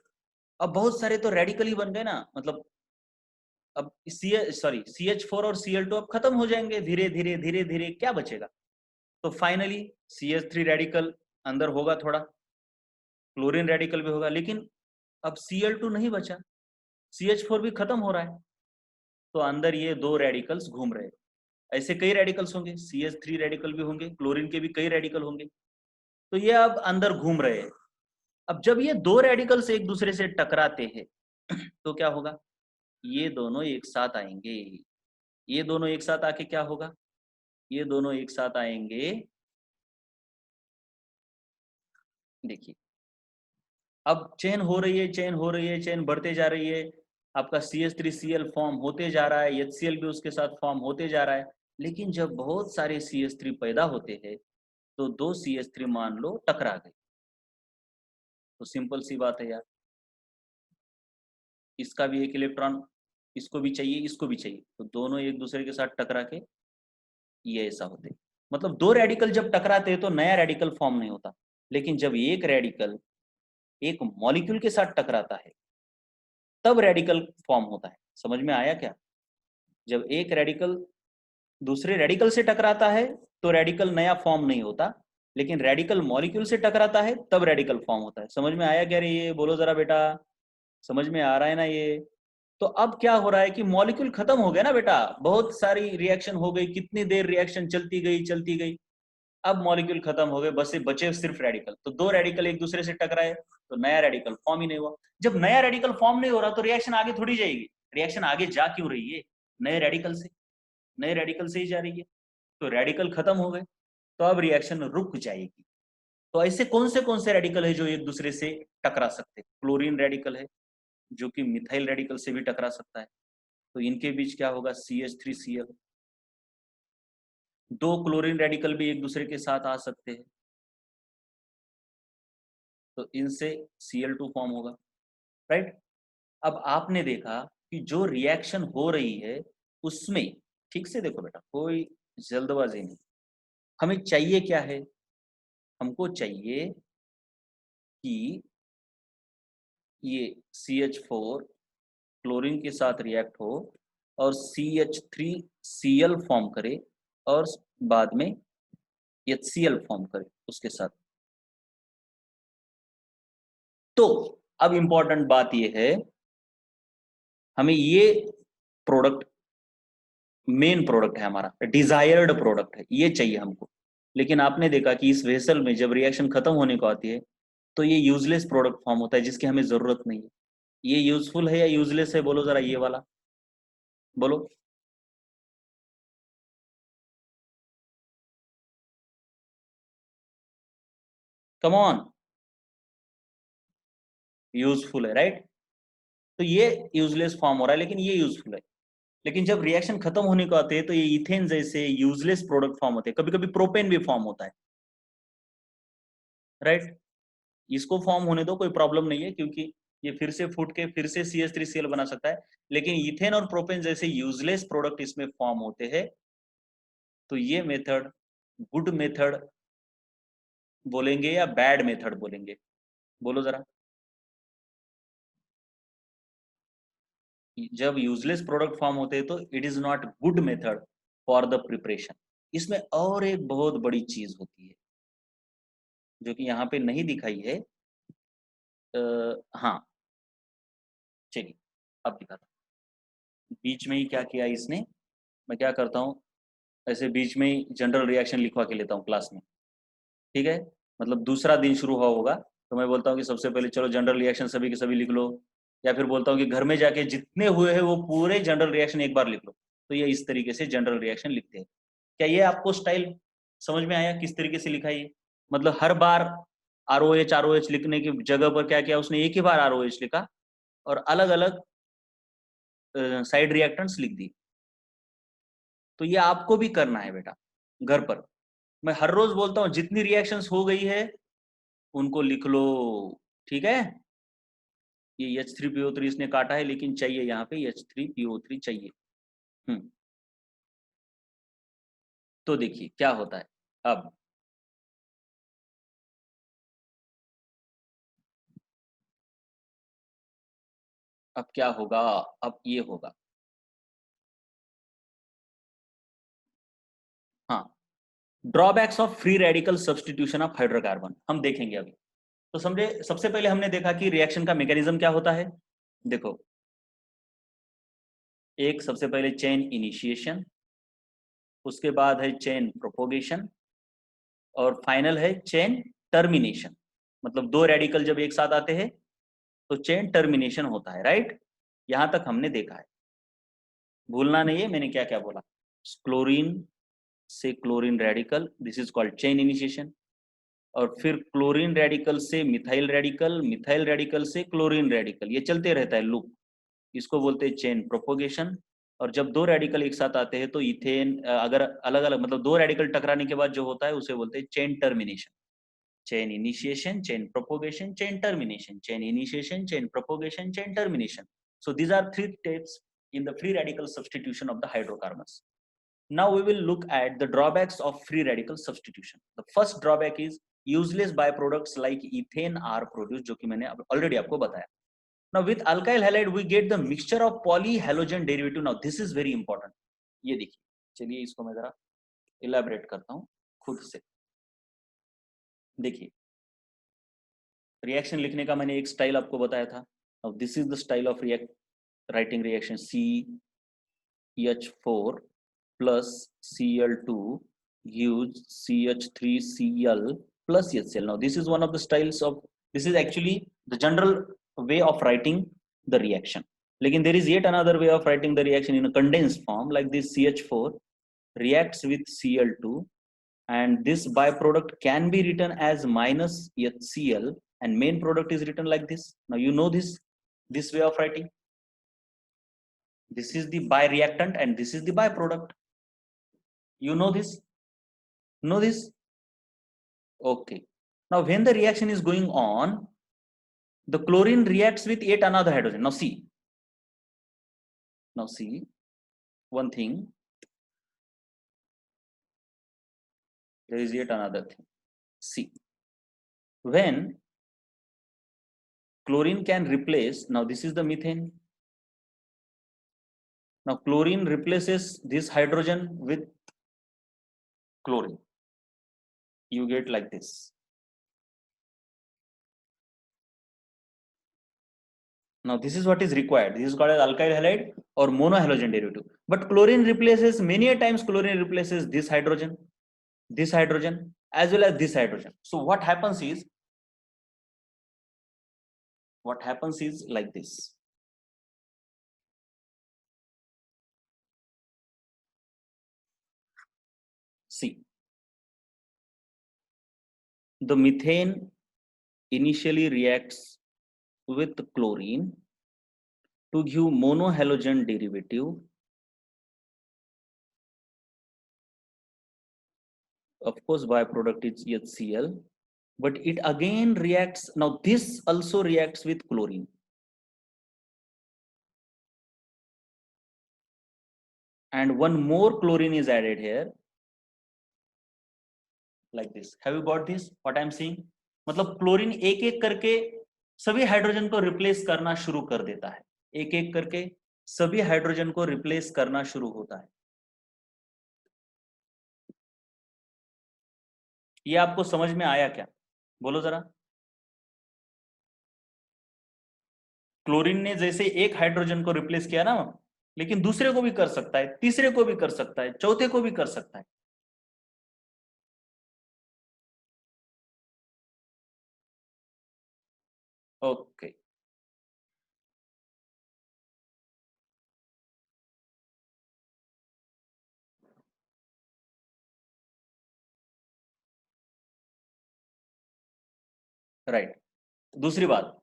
अब बहुत सारे तो रेडिकल ही बन गए ना, मतलब अब CH4 और Cl2 अब खत्म हो जाएंगे धीरे धीरे धीरे धीरे, क्या बचेगा? तो फाइनली CH3 रेडिकल अंदर होगा, थोड़ा क्लोरीन रेडिकल भी होगा, लेकिन अब Cl2 नहीं बचा, CH4 भी खत्म हो रहा है, तो अंदर ये दो रेडिकल्स घूम रहे हैं। ऐसे कई रेडिकल्स होंगे, CH3 रेडिकल भी होंगे, क्लोरीन के भी कई रेडिकल होंगे, तो ये अब अंदर घूम रहे हैं। अब जब ये दो रेडिकल्स एक दूसरे से टकराते हैं तो क्या होगा? ये दोनों एक साथ आएंगे। ये दोनों एक साथ आके क्या होगा? ये दोनों एक साथ आएंगे, देखिए अब चेन हो रही है, चेन हो रही है, चेन बढ़ते जा रही है। आपका CH3Cl फॉर्म होते जा रहा है, HCl भी उसके साथ फॉर्म होते जा रहा है। लेकिन जब बहुत सारे CH3 पैदा होते हैं तो दो CH3 मान लो टकरा गए, तो सिंपल सी बात है यार, इसका भी एक इलेक्ट्रॉन, इसको भी चाहिए, इसको भी चाहिए, तो दोनों एक दूसरे के साथ टकरा के ये ऐसा होते। मतलब दो रेडिकल जब टकराते हैं तो नया रेडिकल फॉर्म नहीं होता, लेकिन जब एक रेडिकल एक मॉलिक्यूल के साथ टकराता है तब रेडिकल फॉर्म होता है। समझ में आया क्या? जब एक रेडिकल दूसरे रेडिकल से टकराता है तो रेडिकल नया फॉर्म नहीं होता, लेकिन रेडिकल मॉलिक्यूल से टकराता है तब रेडिकल फॉर्म होता है। समझ में आया क्या रे? ये बोलो जरा बेटा, समझ में आ रहा है ना ये? तो अब क्या हो रहा है कि मॉलिक्यूल खत्म हो गया ना बेटा, बहुत सारी रिएक्शन हो गई, कितनी देर रिएक्शन चलती गई चलती गई, अब मॉलिक्यूल खत्म हो गए, बस बचे सिर्फ रेडिकल। तो दो रेडिकल एक दूसरे से टकराए तो नया रेडिकल फॉर्म ही नहीं हुआ। जब नया रेडिकल फॉर्म नहीं हो रहा तो रिएक्शन आगे थोड़ी जाएगी, रिएक्शन आगे जा क्यों रही है? नए रेडिकल से, नए रेडिकल से ही जा रही है। तो रेडिकल खत्म हो गए तो अब रिएक्शन रुक जाएगी। तो ऐसे कौन से रेडिकल है जो एक दूसरे से टकरा सकते? क्लोरीन रेडिकल है जो कि मिथाइल रेडिकल से भी टकरा सकता है, तो इनके बीच क्या होगा? CH3Cl। दो क्लोरीन रेडिकल भी एक दूसरे के साथ आ सकते हैं, तो इनसे Cl2 फॉर्म होगा, राइट? अब आपने देखा कि जो रिएक्शन हो रही है उसमें, ठीक से देखो बेटा, कोई जल्दबाजी नहीं। हमें चाहिए क्या है? हमको चाहिए कि ये CH4 क्लोरीन के साथ रिएक्ट हो और CH3Cl फॉर्म करे और बाद में HCl फॉर्म करे उसके साथ। तो अब इंपॉर्टेंट बात यह है, हमें ये प्रोडक्ट, मेन प्रोडक्ट है हमारा, डिजायर्ड प्रोडक्ट है, ये चाहिए हमको। लेकिन आपने देखा कि इस वेसल में जब रिएक्शन खत्म होने को आती है तो ये यूजलेस प्रोडक्ट फॉर्म होता है जिसकी हमें जरूरत नहीं है। ये यूजफुल है या यूजलेस है? बोलो जरा, ये वाला बोलो। कम ऑन, यूजफुल है, राइट? तो ये यूजलेस फॉर्म हो रहा है लेकिन ये यूजफुल है। लेकिन जब रिएक्शन खत्म होने को आते हैं तो ये इथेन जैसे यूजलेस प्रोडक्ट फॉर्म होते हैं, कभी कभी प्रोपेन भी फॉर्म होता है, राइट। इसको फॉर्म होने दो, कोई प्रॉब्लम नहीं है, क्योंकि ये फिर से फूट के फिर से CH3Cl बना सकता है। लेकिन इथेन और प्रोपेन जैसे यूजलेस प्रोडक्ट इसमें फॉर्म होते हैं, तो ये मेथड गुड मेथड बोलेंगे या बैड मेथड बोलेंगे, बोलो जरा। जब यूजलेस प्रोडक्ट फॉर्म होते हैं तो it is not good method for the preparation. इसमें और एक बहुत बड़ी चीज होती है जो कि यहाँ पे नहीं दिखाई है। हाँ, चलिए अब दिखाता हूँ। बीच में ही क्या किया इसने, मैं क्या करता हूँ, ऐसे बीच में ही जनरल रिएक्शन लिखवा के लेता हूँ क्लास में, ठीक है। मतलब दूसरा दिन शुरू हुआ होगा तो मैं बोलता हूँ कि सबसे पहले चलो जनरल रिएक्शन सभी के सभी लिख लो, या फिर बोलता हूँ कि घर में जाके जितने हुए हैं वो पूरे जनरल रिएक्शन एक बार लिख लो। तो ये इस तरीके से जनरल रिएक्शन लिखते हैं। क्या ये आपको स्टाइल समझ में आया किस तरीके से लिखा है ये? मतलब हर बार ROH लिखने की जगह पर क्या किया उसने, एक ही बार ROH लिखा और अलग अलग साइड रिएक्टेंट्स लिख दी। तो ये आपको भी करना है बेटा घर पर। मैं हर रोज बोलता हूँ जितनी रिएक्शंस हो गई है उनको लिख लो, ठीक है। ये H3PO3 इसने काटा है, लेकिन चाहिए यहाँ पे H3PO3 चाहिए। तो देखिए क्या होता है अब क्या होगा, अब ये होगा, हाँ, drawbacks of free radical substitution of hydrocarbon हम देखेंगे अभी। तो समझे, सबसे पहले हमने देखा कि रिएक्शन का मैकेनिज्म क्या होता है। देखो, एक सबसे पहले चेन इनिशिएशन, उसके बाद है चेन प्रोपोगेशन, और फाइनल है चेन टर्मिनेशन। मतलब दो रेडिकल जब एक साथ आते हैं तो चेन टर्मिनेशन होता है, राइट। यहां तक हमने देखा है, भूलना नहीं है मैंने क्या क्या बोला। क्लोरीन से chlorine radical, this is called chain initiation. और फिर क्लोरीन रेडिकल से मिथाइल रेडिकल, मिथाइल रेडिकल से क्लोरीन रेडिकल, ये चलते रहता है लूप, इसको बोलते हैं चेन प्रोपोगेशन। और जब दो रेडिकल एक साथ आते हैं तो इथेन अगर अलग अलग, मतलब दो रेडिकल टकराने के बाद जो होता है उसे बोलते हैं chain termination. Chain initiation, chain propagation, chain termination, chain initiation, chain propagation, chain termination. So these are three steps in the free radical substitution of the hydrocarbons. Now we will look at the drawbacks of free radical substitution. The first drawback is useless byproducts like ethane are produced, जो कि मैंने already आपको बताया। Now with alkyl halide we get the mixture of polyhalogen derivative. Now this is very important. ये देखिए, चलिए इसको मैं जरा elaborate करता हूँ खुद से। देखिए, रिएक्शन लिखने का मैंने एक स्टाइल आपको बताया था। Now this is the style of writing reaction CH4 plus Cl2 gives CH3Cl plus HCl. Now this is one of the styles of, this is actually the general way of writing the reaction. Lekin there is yet another way of writing the reaction in a condensed form, like this CH4 reacts with Cl2, and this byproduct can be written as minus HCl, and main product is written like this. Now you know this way of writing. This is the bioreactant and this is the byproduct. You know this? Know this? Okay. Now when the reaction is going on, the chlorine reacts with yet another hydrogen. Now see. Now see one thing. There is yet another thing. See. When chlorine can replace, now this is the methane. Now chlorine replaces this hydrogen with chlorine. You get like this. Now this is what is required. This is called as alkyl halide or monohalogen derivative. But chlorine replaces, many a times chlorine replaces this hydrogen as well as this hydrogen. So what happens is like this. See, the methane initially reacts with chlorine to give monohalogen derivative, of course byproduct is HCl, but it again reacts. Now this also reacts with chlorine. And one more chlorine is added here, like this. Have you got this? What I am seeing? मतलब chlorine एक एक करके सभी hydrogen को replace करना शुरू कर देता है, एक एक करके सभी हाइड्रोजन को रिप्लेस करना शुरू होता है। ये आपको समझ में आया क्या? बोलो जरा। क्लोरीन ने जैसे एक हाइड्रोजन को रिप्लेस किया ना, लेकिन दूसरे को भी कर सकता है, तीसरे को भी कर सकता है, चौथे को भी कर सकता है। Okay, right. दूसरी बात,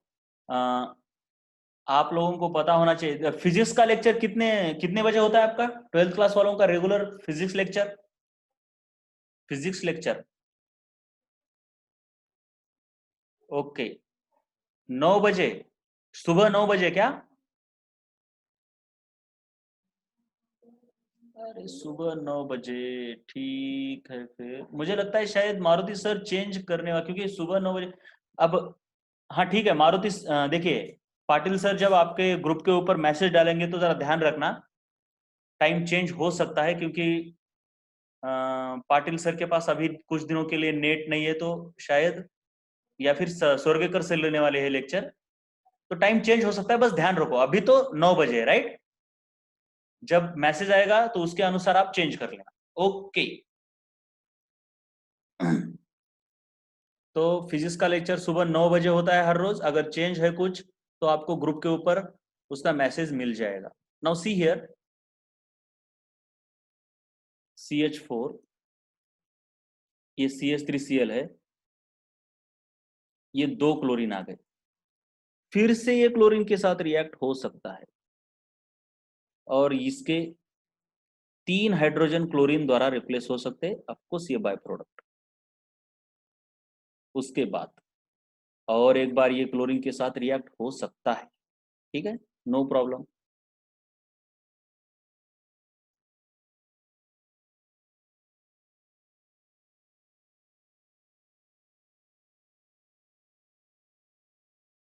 आप लोगों को पता होना चाहिए, फिजिक्स का लेक्चर कितने कितने बजे होता है आपका? 12th क्लास वालों का regular physics lecture, physics lecture. Okay, 9 बजे, सुबह 9 बजे क्या? अरे सुबह 9 बजे, ठीक है। फिर मुझे लगता है शायद मारुति सर चेंज करने वाला, क्योंकि सुबह 9 बजे। अब हाँ ठीक है, मारुति देखिए, पाटिल सर जब आपके ग्रुप के ऊपर मैसेज डालेंगे तो जरा ध्यान रखना, टाइम चेंज हो सकता है, क्योंकि पाटिल सर के पास अभी कुछ दिनों के लिए नेट नहीं है, तो शायद, या फिर स्वर्गकर से लेने वाले हैं लेक्चर, तो टाइम चेंज हो सकता है। बस ध्यान रखो, अभी तो 9 बजे, राइट? जब मैसेज आएगा तो उसके अनुसार आप चेंज कर लेना। ओके। तो फिजिक्स का लेक्चर सुबह 9 बजे होता है हर रोज। अगर चेंज है कुछ तो आपको ग्रुप के ऊपर उसका मैसेज मिल जाएगा। नाउ सी हियर, CH4, ये CH3Cl है, ये 2 क्लोरीन आ गए, फिर से ये क्लोरीन के साथ रिएक्ट हो सकता है, और इसके 3 हाइड्रोजन क्लोरीन द्वारा रिप्लेस हो सकते हैं, ऑफकोर्स ये बाय प्रोडक्ट। उसके बाद और एक बार ये क्लोरीन के साथ रिएक्ट हो सकता है, ठीक है, नो प्रॉब्लम।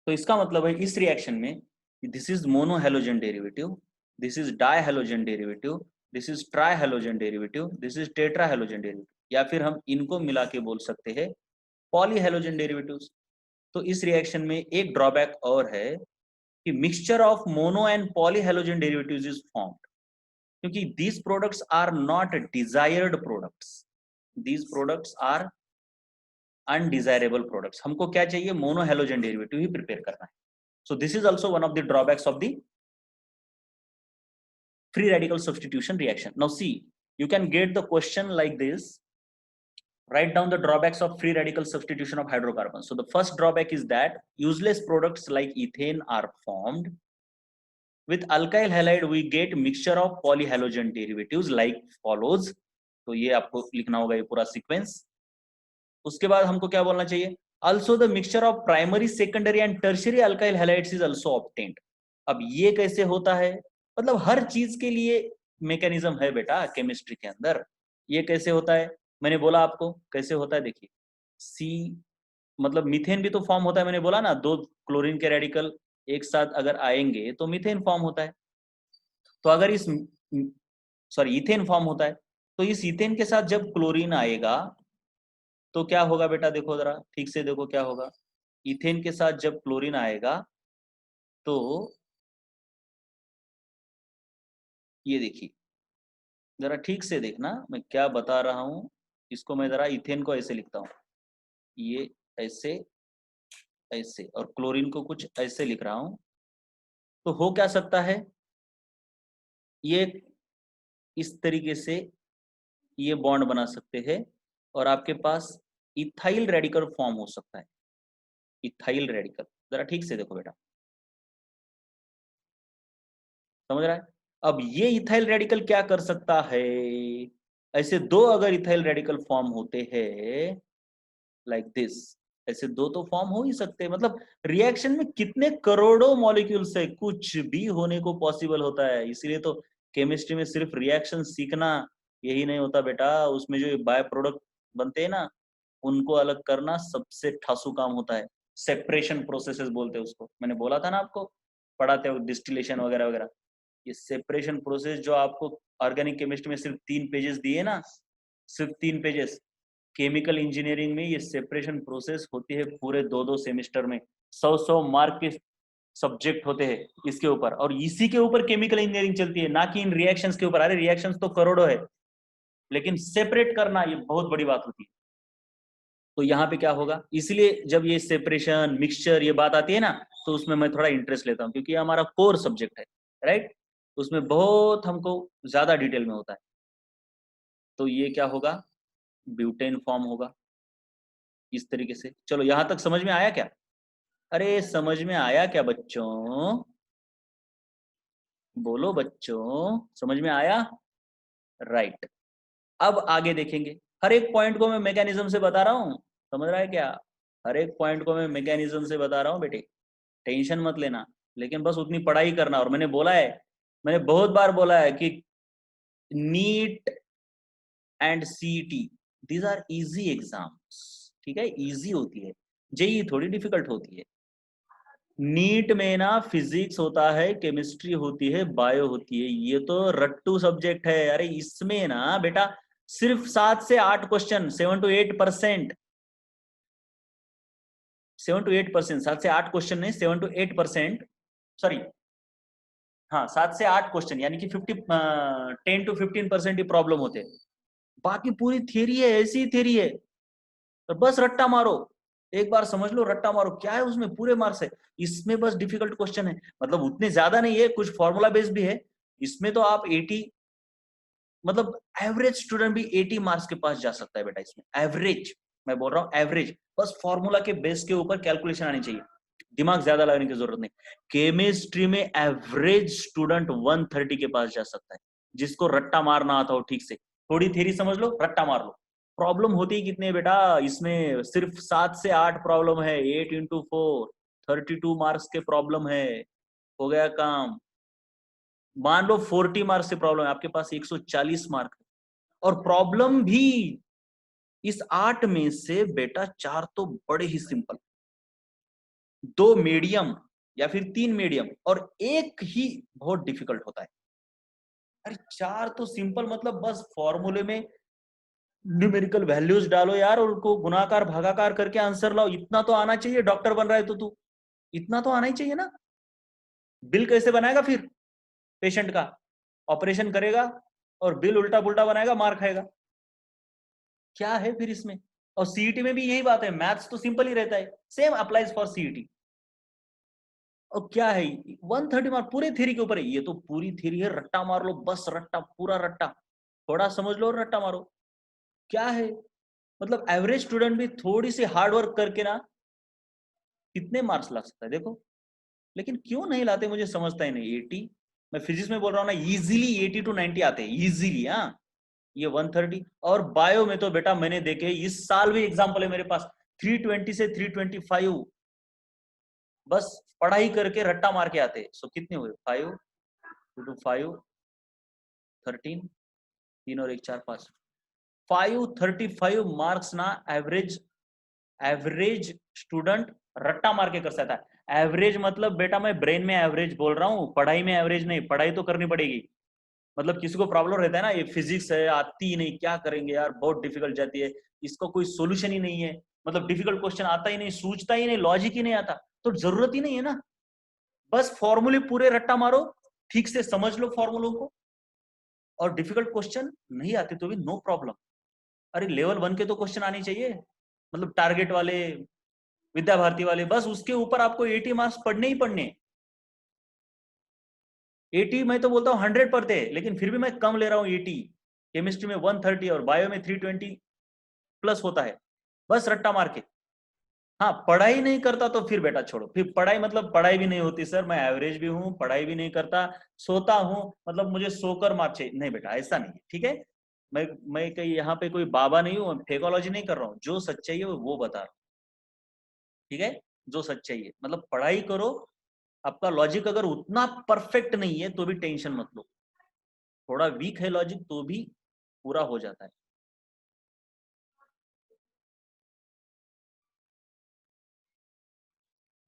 तो इसका मतलब है इस रिएक्शन में this is mono halogen derivative, this is die halogen derivative, this is try halogen derivative, this is tetra halogen derivative, या फिर हम इनको मिला के बोल सकते हैं पॉली हेलोजन डेरिवेटिव्स। तो इस रिएक्शन में एक ड्रॉबैक और है कि mixture of mono and poly halogen derivatives is formed, क्योंकि these products are not desired products, these products are undesirable products. हमको क्या चाहिए? मोनो हेलोजन डेरिवेटिव ही प्रिपेयर करना है। So this is also one of the drawbacks of the free radical substitution reaction. Now see, you can get the question like this. Write down the drawbacks of free radical substitution of hydrocarbons. So the first drawback is that useless products like ethane are formed. With alkyl halide we get mixture of polyhalogen derivatives like follows. तो ये आपको लिखना होगा ये पूरा sequence. उसके बाद हमको क्या बोलना चाहिए? Also the mixture of primary, secondary and tertiary alkyl halides is also obtained. अब ये कैसे होता है? मतलब हर चीज के लिए मैकेनिज्म है बेटा केमिस्ट्री के अंदर। ये कैसे होता है? मैंने बोला आपको कैसे होता है, देखिए। सी, मतलब मीथेन भी तो फॉर्म होता है, मैंने बोला ना, 2 क्लोरीन के रेडिकल एक साथ अगर आएंगे तो मीथेन फॉर्म होता है। तो अगर इस, सॉरी, इथेन फॉर्म होता है, तो इस इथेन के साथ जब क्लोरीन आएगा तो क्या होगा बेटा? देखो जरा ठीक से देखो क्या होगा। इथेन के साथ जब क्लोरीन आएगा तो ये देखिए, जरा ठीक से देखना मैं क्या बता रहा हूं। इसको मैं जरा इथेन को ऐसे लिखता हूं, ये ऐसे, ऐसे, और क्लोरीन को कुछ ऐसे लिख रहा हूं। तो हो क्या सकता है? ये इस तरीके से ये बॉन्ड बना सकते हैं, और आपके पास इथाइल रेडिकल फॉर्म हो सकता है। इथाइल रेडिकल, जरा ठीक से देखो बेटा, समझ रहा है? अब ये इथाइल रेडिकल क्या कर सकता है? ऐसे दो अगर इथाइल रेडिकल फॉर्म होते हैं लाइक दिस, ऐसे दो तो फॉर्म हो ही सकते हैं। मतलब रिएक्शन में कितने करोड़ों मॉलिक्यूल्स है, कुछ भी होने को पॉसिबल होता है। इसीलिए तो केमिस्ट्री में सिर्फ रिएक्शन सीखना यही नहीं होता बेटा, उसमें जो बाय प्रोडक्ट बनते हैं ना, उनको अलग करना सबसे ठासू काम होता है। सेपरेशन प्रोसेसेस बोलते हैं उसको, मैंने बोला था ना आपको पढ़ाते हो डिस्टिलेशन वगैरह वगैरह। ये सेपरेशन प्रोसेस जो आपको ऑर्गेनिक केमिस्ट्री में सिर्फ 3 पेजेस दिए ना, सिर्फ 3 पेजेस, केमिकल इंजीनियरिंग में ये सेपरेशन प्रोसेस होती है पूरे 2-2 सेमेस्टर में। 100-100 मार्क के सब्जेक्ट होते हैं इसके ऊपर, और इसी के ऊपर केमिकल इंजीनियरिंग चलती है, ना कि इन रिएक्शंस के ऊपर। अरे रिएक्शंस तो करोड़ों है, लेकिन सेपरेट करना ये बहुत बड़ी बात होती है। तो यहाँ पे क्या होगा, इसलिए जब ये सेपरेशन मिक्सचर ये बात आती है ना, तो उसमें मैं थोड़ा इंटरेस्ट लेता हूँ, क्योंकि ये हमारा कोर सब्जेक्ट है, राइट। उसमें बहुत हमको ज्यादा डिटेल में होता है। तो ये क्या होगा, ब्यूटेन फॉर्म होगा इस तरीके से। चलो यहां तक समझ में आया क्या? अरे समझ में आया क्या बच्चों? बोलो बच्चों, समझ में आया? राइट। अब आगे देखेंगे, हर एक पॉइंट को मैं मैकेनिज्म से बता रहा हूं, समझ रहा है क्या? हर एक पॉइंट को मैं मैकेनिज्म से बता रहा हूं बेटे, टेंशन मत लेना। लेकिन बस उतनी पढ़ाई करना। और मैंने बोला है, मैंने बहुत बार बोला है कि NEET and CET these are easy exams, ठीक है, इजी होती है। जेई थोड़ी डिफिकल्ट होती है। नीट में ना फिजिक्स होता है, केमिस्ट्री होती है, बायो होती है, ये तो रट्टू सब्जेक्ट है। अरे इसमें ना बेटा सिर्फ 7 से 8 क्वेश्चन, 7 to 8%, 7 to 8%, 7 से 8 क्वेश्चन नहीं, 7 to 8%, सॉरी, हाँ 7 से 8 क्वेश्चन, यानी कि 10 to 15% ही प्रॉब्लम होते हैं। बाकी पूरी थियरी है, ऐसी थियरी है, तो बस रट्टा मारो। एक बार समझ लो, रट्टा मारो, क्या है उसमें, पूरे मार्क्स है। इसमें बस डिफिकल्ट क्वेश्चन है, मतलब उतने ज्यादा नहीं है, कुछ फॉर्मूला बेस्ड भी है। इसमें तो आप 80, मतलब एवरेज स्टूडेंट भी 80 मार्क्स के पास जा सकता है बेटा इसमें, एवरेज, मैं बोल रहा हूँ एवरेज। बस फॉर्मूला के बेस के ऊपर कैलकुलेशन आनी चाहिए, दिमाग ज्यादा लगाने की जरूरत नहीं। केमिस्ट्री में एवरेज स्टूडेंट 130 के पास जा सकता है, जिसको रट्टा मारना आता हो ठीक से। थोड़ी थ्योरी समझ लो, रट्टा मार लो। प्रॉब्लम होती है कितने बेटा इसमें, सिर्फ 7 से 8 प्रॉब्लम है, 8 into 4, 32 मार्क्स के प्रॉब्लम है, हो गया काम। मान लो 40 मार्क्स से प्रॉब्लम है, आपके पास 140 मार्क है। और प्रॉब्लम भी इस 8 में से बेटा 4 तो बड़े ही सिंपल, 2 मीडियम या फिर 3 मीडियम, और एक ही बहुत डिफिकल्ट होता है। अरे 4 तो सिंपल, मतलब बस फॉर्मूले में न्यूमेरिकल वैल्यूज डालो यार, और उनको गुणाकार भागाकार करके आंसर लाओ। इतना तो आना चाहिए, डॉक्टर बन रहा है तो तू, इतना तो आना ही चाहिए ना। बिल कैसे बनाएगा फिर पेशेंट का, ऑपरेशन करेगा और बिल उल्टा पुल्टा बनाएगा, मार खाएगा, क्या है फिर इसमें। और सीईटी में भी यही बात है, मैथ्स तो सिंपल ही रहता है, सेम अप्लाइज फॉर सीईटी। और क्या है, 130 मार्क पूरे थ्योरी के ऊपर है, ये तो पूरी थ्योरी है, रट्टा मार लो बस, रट्टा, पूरा रट्टा, थोड़ा समझ लो और रट्टा मारो। क्या है, मतलब एवरेज स्टूडेंट भी थोड़ी सी हार्ड वर्क करके ना कितने मार्क्स ला सकता है देखो। लेकिन क्यों नहीं लाते मुझे समझता ही नहीं। 80, मैं फिजिक्स में बोल रहा हूँ ना, इजीली 80 to 90 आते हैं इजीली। हाँ ये 130, और बायो में तो बेटा मैंने देखे, इस साल भी एग्जाम्पल है मेरे पास, 320 से 325, बस पढ़ाई करके रट्टा मार के आते। सो कितने हुए, 5, 2 to 5, 13, 3 और 1 4 5, 535 मार्क्स ना एवरेज, एवरेज स्टूडेंट रट्टा मार के कर सकता है। एवरेज मतलब बेटा मैं ब्रेन में एवरेज बोल रहा हूँ, पढ़ाई में एवरेज नहीं, पढ़ाई तो करनी पड़ेगी। मतलब किसी को प्रॉब्लम रहता है ना, ये फिजिक्स है आती ही नहीं, क्या करेंगे यार, बहुत डिफिकल्ट जाती है, इसका कोई सोल्यूशन ही नहीं है, मतलब डिफिकल्ट क्वेश्चन आता ही नहीं, सूझता ही नहीं, लॉजिक ही नहीं आता, तो जरूरत ही नहीं है ना। बस फॉर्मूले पूरे रट्टा मारो, ठीक से समझ लो फॉर्मूलों को, और डिफिकल्ट क्वेश्चन नहीं आते तो भी नो प्रॉब्लम। अरे लेवल 1 के तो क्वेश्चन आने चाहिए, मतलब टारगेट वाले, विद्या भारती वाले, बस उसके ऊपर आपको 80 मार्क्स पढ़ने ही पढ़ने। 80 मैं तो बोलता हूँ 100 पढ़ते, लेकिन फिर भी मैं कम ले रहा हूँ 80। केमिस्ट्री में 130 और बायो में 320 प्लस होता है, बस रट्टा मार के। हाँ पढ़ाई नहीं करता तो फिर बेटा छोड़ो, फिर पढ़ाई मतलब पढ़ाई भी नहीं होती सर, मैं एवरेज भी हूँ, पढ़ाई भी नहीं करता, सोता हूँ, मतलब मुझे सोकर मार्क चाहिए, नहीं बेटा ऐसा नहीं है, ठीक है। मैं कहीं यहाँ पे कोई बाबा नहीं हूँ, फेकोलॉजी नहीं कर रहा हूँ, जो सच्चाई है वो बता रहा हूँ, ठीक है। जो सच्चाई है, मतलब पढ़ाई करो, आपका लॉजिक अगर उतना परफेक्ट नहीं है तो भी टेंशन मत लो, थोड़ा वीक है लॉजिक तो भी पूरा हो जाता है।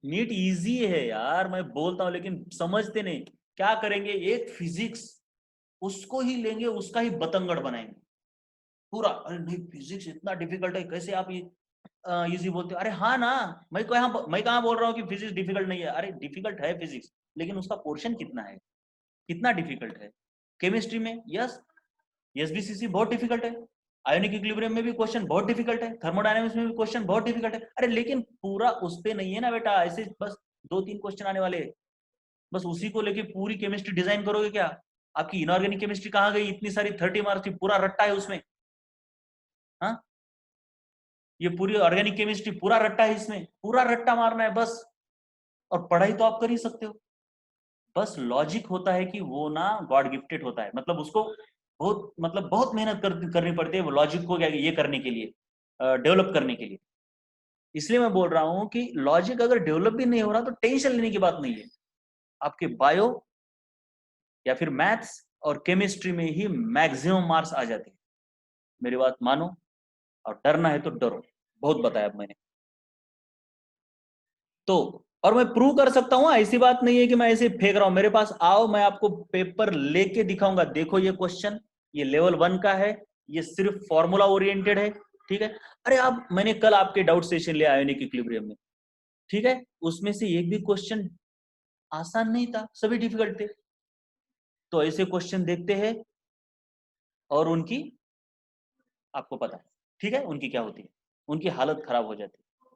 नीट इजी है यार, मैं बोलता हूँ, लेकिन समझते नहीं। क्या करेंगे, एक फिजिक्स उसको ही लेंगे, उसका ही बतंगड़ बनाएंगे पूरा। अरे नहीं, फिजिक्स इतना डिफिकल्ट है, कैसे आप ये इजी बोलते हो? अरे हाँ ना, मैं कहाँ बोल रहा हूँ कि फिजिक्स डिफिकल्ट नहीं है। अरे डिफिकल्ट है फिजिक्स, लेकिन उसका पोर्शन कितना है, कितना डिफिकल्ट है। केमिस्ट्री में यस, एसबीसीसी बहुत डिफिकल्ट है, आयोनिक इक्विलिब्रियम में भी क्वेश्चन बहुत डिफिकल्ट है, थर्मोडायनामिक्स में भी क्वेश्चन बहुत डिफिकल्ट है। अरे लेकिन पूरा उस पे नहीं है ना बेटा, ऐसे बस 2-3 क्वेश्चन आने वाले, बस उसी को लेके पूरी केमिस्ट्री डिजाइन करोगे क्या? आपकी इनऑर्गेनिक केमिस्ट्री कहाँ गई, इतनी सारी 30 मार्क्स की, पूरा रट्टा है उसमें। हाँ, ये पूरी ऑर्गेनिक केमिस्ट्री पूरा रट्टा है, इसमें पूरा रट्टा मारना है बस। और पढ़ाई तो आप कर ही सकते हो, बस लॉजिक होता है कि वो ना गॉड गिफ्टेड होता है, मतलब उसको बहुत, मतलब बहुत मेहनत करनी पड़ती है वो लॉजिक को क्या ये करने के लिए, डेवलप करने के लिए। इसलिए मैं बोल रहा हूं कि लॉजिक अगर डेवलप भी नहीं हो रहा तो टेंशन लेने की बात नहीं है। आपके बायो या फिर मैथ्स और केमिस्ट्री में ही मैक्सिमम मार्क्स आ जाते हैं, मेरी बात मानो। और डरना है तो डरो, बहुत बताया अब मैंने तो। और मैं प्रूव कर सकता हूं, ऐसी बात नहीं है कि मैं ऐसे फेंक रहा हूं, मेरे पास आओ, मैं आपको पेपर लेके दिखाऊंगा। देखो ये क्वेश्चन, ये लेवल 1 का है, ये सिर्फ फॉर्मूला ओरिएंटेड है, ठीक है। अरे आप, मैंने कल आपके डाउट सेशन लिया आयोनिक इक्विलिब्रियम में, ठीक है, उसमें से एक भी क्वेश्चन आसान नहीं था, सभी डिफिकल्ट थे। तो ऐसे क्वेश्चन देखते हैं और उनकी, आपको पता है, ठीक है, उनकी क्या होती है, उनकी हालत खराब हो जाती है,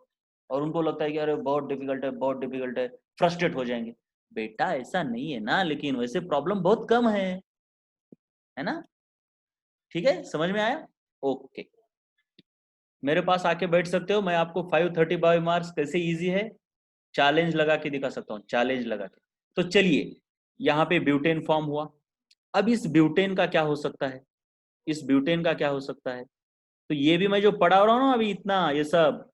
और उनको लगता है कि अरे बहुत डिफिकल्ट है, बहुत डिफिकल्ट है, फ्रस्ट्रेट हो जाएंगे। बेटा ऐसा नहीं है ना, लेकिन वैसे प्रॉब्लम बहुत कम है ना? ठीक है, समझ में आया? ओके, मेरे पास आके बैठ सकते हो, मैं आपको 535 मार्क्स कैसे इजी है चैलेंज लगा के दिखा सकता हूँ, चैलेंज लगा के। तो चलिए, यहाँ पे ब्यूटेन फॉर्म हुआ। अब इस ब्यूटेन का क्या हो सकता है, इस ब्यूटेन का क्या हो सकता है? तो ये भी मैं जो पढ़ा रहा हूँ ना अभी इतना, ये सब,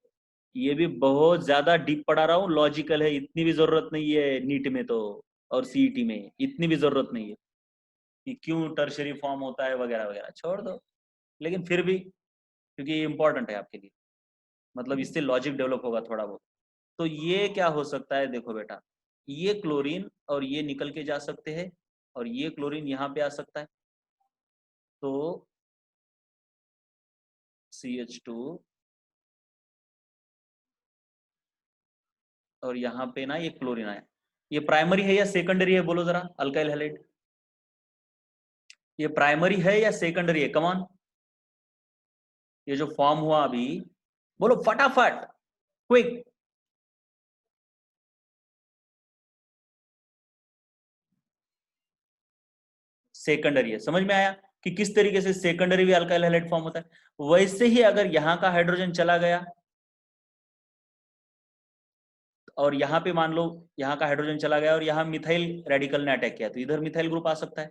ये भी बहुत ज्यादा डीप पढ़ा रहा हूँ, लॉजिकल है, इतनी भी जरूरत नहीं है नीट में तो, और सीईटी में इतनी भी जरूरत नहीं है कि क्यों टर्शरी फॉर्म होता है वगैरह वगैरह, छोड़ दो। लेकिन फिर भी, क्योंकि ये इंपॉर्टेंट है आपके लिए, मतलब इससे लॉजिक डेवलप होगा थोड़ा बहुत। तो ये क्या हो सकता है, देखो बेटा, ये क्लोरीन और ये निकल के जा सकते हैं, और ये क्लोरीन यहाँ पे आ सकता है, तो CH2, और यहाँ पे ना ये क्लोरीन आया। ये प्राइमरी है या सेकेंडरी है, बोलो जरा, अल्काइल हैलाइड, ये प्राइमरी है या सेकेंडरी है, कमान। ये जो फॉर्म हुआ अभी, बोलो फटाफट, क्विक। सेकेंडरी है, समझ में आया कि किस तरीके से सेकेंडरी भी अल्काइल हैलाइड फॉर्म होता है। वैसे ही अगर यहाँ का हाइड्रोजन चला गया और यहाँ पे मान लो यहाँ का हाइड्रोजन चला गया और यहाँ मिथाइल रेडिकल ने अटैक किया, तो इधर मिथाइल ग्रुप आ सकता है,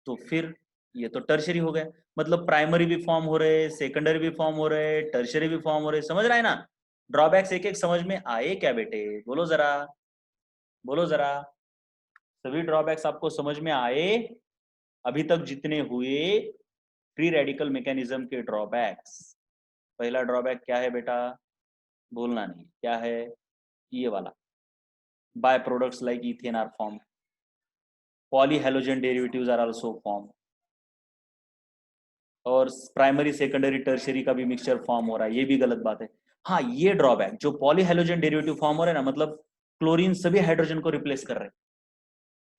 तो फिर ये तो टर्शरी हो गया। मतलब प्राइमरी भी फॉर्म हो रहे, सेकेंडरी भी फॉर्म हो रहे, टर्शरी भी फॉर्म हो रहे, समझ रहा है ना? ड्रॉबैक्स एक एक समझ में आए क्या बेटे, बोलो जरा, बोलो जरा, सभी ड्रॉबैक्स आपको समझ में आए अभी तक जितने हुए? फ्री रेडिकल मैकेनिज्म के ड्रॉबैक्स, पहला ड्रॉबैक क्या है बेटा, भूलना नहीं, क्या है? ये वाला, by products like ethane are form, polyhalogen derivatives are also form, और प्राइमरी सेकेंडरी टर्शियरी का भी मिक्सचर फॉर्म हो रहा है, ये भी गलत बात है। हाँ, ये ड्रॉबैक, जो पॉलीहेलोजन डेरिवेटिव फॉर्म हो रहे हैं ना, मतलब क्लोरीन सभी हाइड्रोजन को रिप्लेस कर रहे हैं।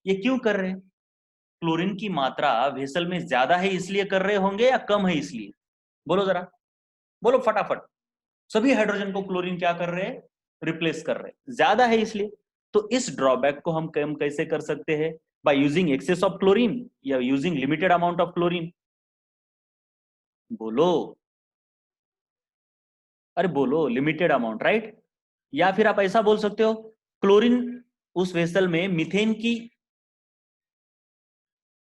ये क्यों कर रहे हैं? क्लोरीन की मात्रा वेसल में ज्यादा है इसलिए कर रहे होंगे, या कम है इसलिए? बोलो जरा, बोलो फटाफट। सभी हाइड्रोजन को क्लोरीन क्या कर रहे हैं, रिप्लेस कर रहे हैं, ज्यादा है इसलिए। तो इस ड्रॉबैक को हम कम कैसे कर सकते हैं? By using excess of chlorine या using limited amount of chlorine? बोलो, अरे बोलो, लिमिटेड अमाउंट, राइट? या फिर आप ऐसा बोल सकते हो, क्लोरीन उस वेसल में मीथेन की